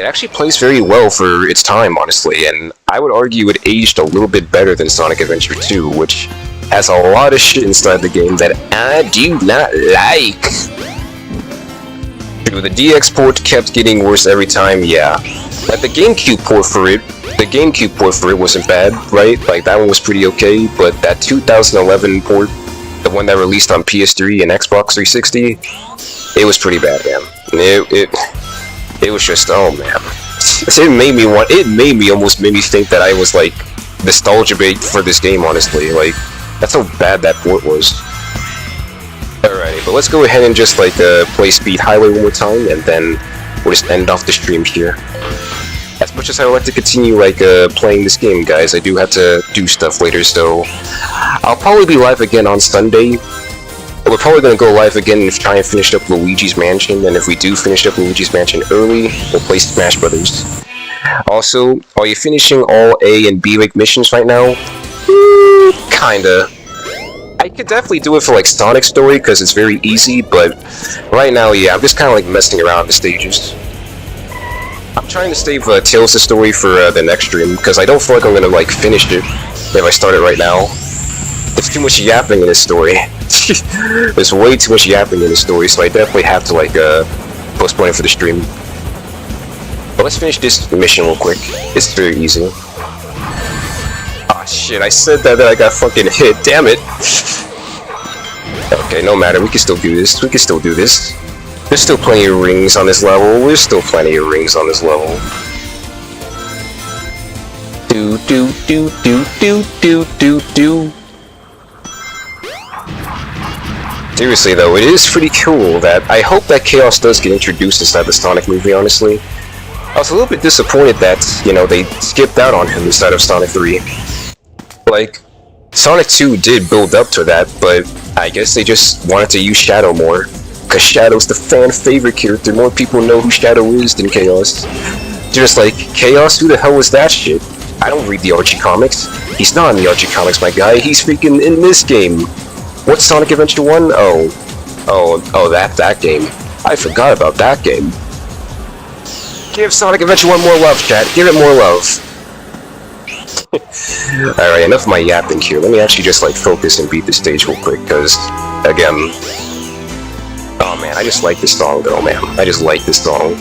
actually plays very well for its time, honestly, and I would argue it aged a little bit better than Sonic Adventure 2, which has a lot of shit inside the game that I do not like. The DX port kept getting worse every time, yeah. Like the GameCube port for it wasn't bad, right? Like that one was pretty okay, but that 2011 port, the one that released on PS3 and Xbox 360, it was pretty bad, man. It was just, oh man. It almost made me think that I was like nostalgia bait for this game, honestly. Like, that's how bad that port was. Alrighty, but let's go ahead and just like play Speed Highway one more time, and then we'll just end off the stream here. As much as I would like to continue like playing this game, guys, I do have to do stuff later, so I'll probably be live again on Sunday. We're probably going to go live again and try and finish up Luigi's Mansion, and if we do finish up Luigi's Mansion early, we'll play Smash Brothers. Also, are you finishing all A and B rank missions right now? Kinda. I could definitely do it for like Sonic Story because it's very easy, but right now, yeah, I'm just kind of like messing around the stages. I'm trying to save Tales of Story for the next stream because I don't feel like I'm gonna like finish it if I start it right now. There's too much yapping in this story. There's way too much yapping in this story, so I definitely have to like postpone it for the stream. But let's finish this mission real quick. It's very easy. Ah shit, I said that I got fucking hit, damn it! Okay, no matter, we can still do this, There's still plenty of rings on this level, Do do do do do do do do. Seriously though, it is pretty cool that I hope that Chaos does get introduced inside the Sonic movie, honestly. I was a little bit disappointed that, you know, they skipped out on him inside of Sonic 3. Like, Sonic 2 did build up to that, but I guess they just wanted to use Shadow more. Because Shadow's the fan favorite character, more people know who Shadow is than Chaos. They're just like, Chaos? Who the hell was that shit? I don't read the Archie comics. He's not in the Archie comics, my guy, he's freaking in this game. What's Sonic Adventure 1? Oh, that game. I forgot about that game. Give Sonic Adventure 1 more love, chat. Give it more love. Alright, enough of my yapping here. Let me actually just like focus and beat the stage real quick, because, again... Oh man, I just like this song though, man. I just like this song.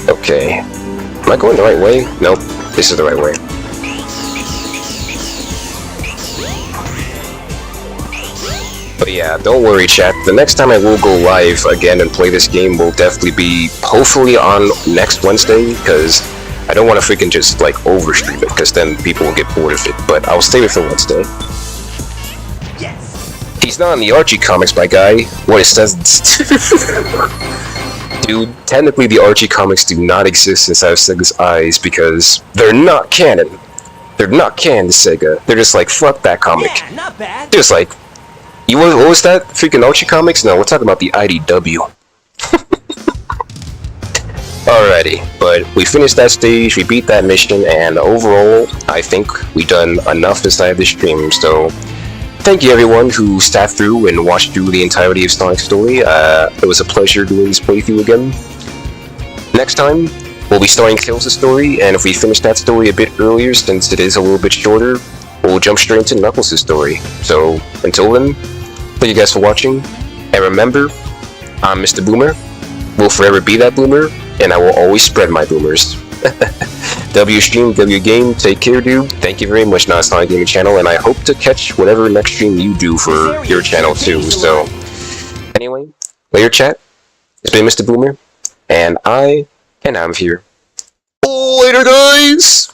Okay. Am I going the right way? Nope. This is the right way. But yeah, don't worry chat, the next time I will go live again and play this game will definitely be hopefully on next Wednesday, because I don't want to freaking just like overstream it, because then people will get bored of it, but I'll stay with it Wednesday. Yes. He's not in the Archie comics, my guy. What it says... Dude, technically the Archie comics do not exist inside of Sega's eyes, because they're not canon. They're not canon to Sega. They're just like, fuck that comic. Yeah, not bad. Just like... What was that? Freaking Archie comics? No, we're talking about the IDW. Alrighty, but we finished that stage, we beat that mission, and overall, I think we done enough inside the stream, so... Thank you everyone who sat through and watched through the entirety of Sonic Story. It was a pleasure doing this playthrough again. Next time, we'll be starting Tales of Story, and if we finish that story a bit earlier, since it is a little bit shorter, we'll jump straight into Knuckles' story. So, until then, thank you guys for watching, and remember, I'm Mr. Boomer, will forever be that boomer, and I will always spread my boomers. W stream, W game, take care dude, thank you very much Non-Sonic Gaming Channel, and I hope to catch whatever next stream you do for your channel too, so... Anyway, later chat, it's been Mr. Boomer, and I And I'm here. Later, guys!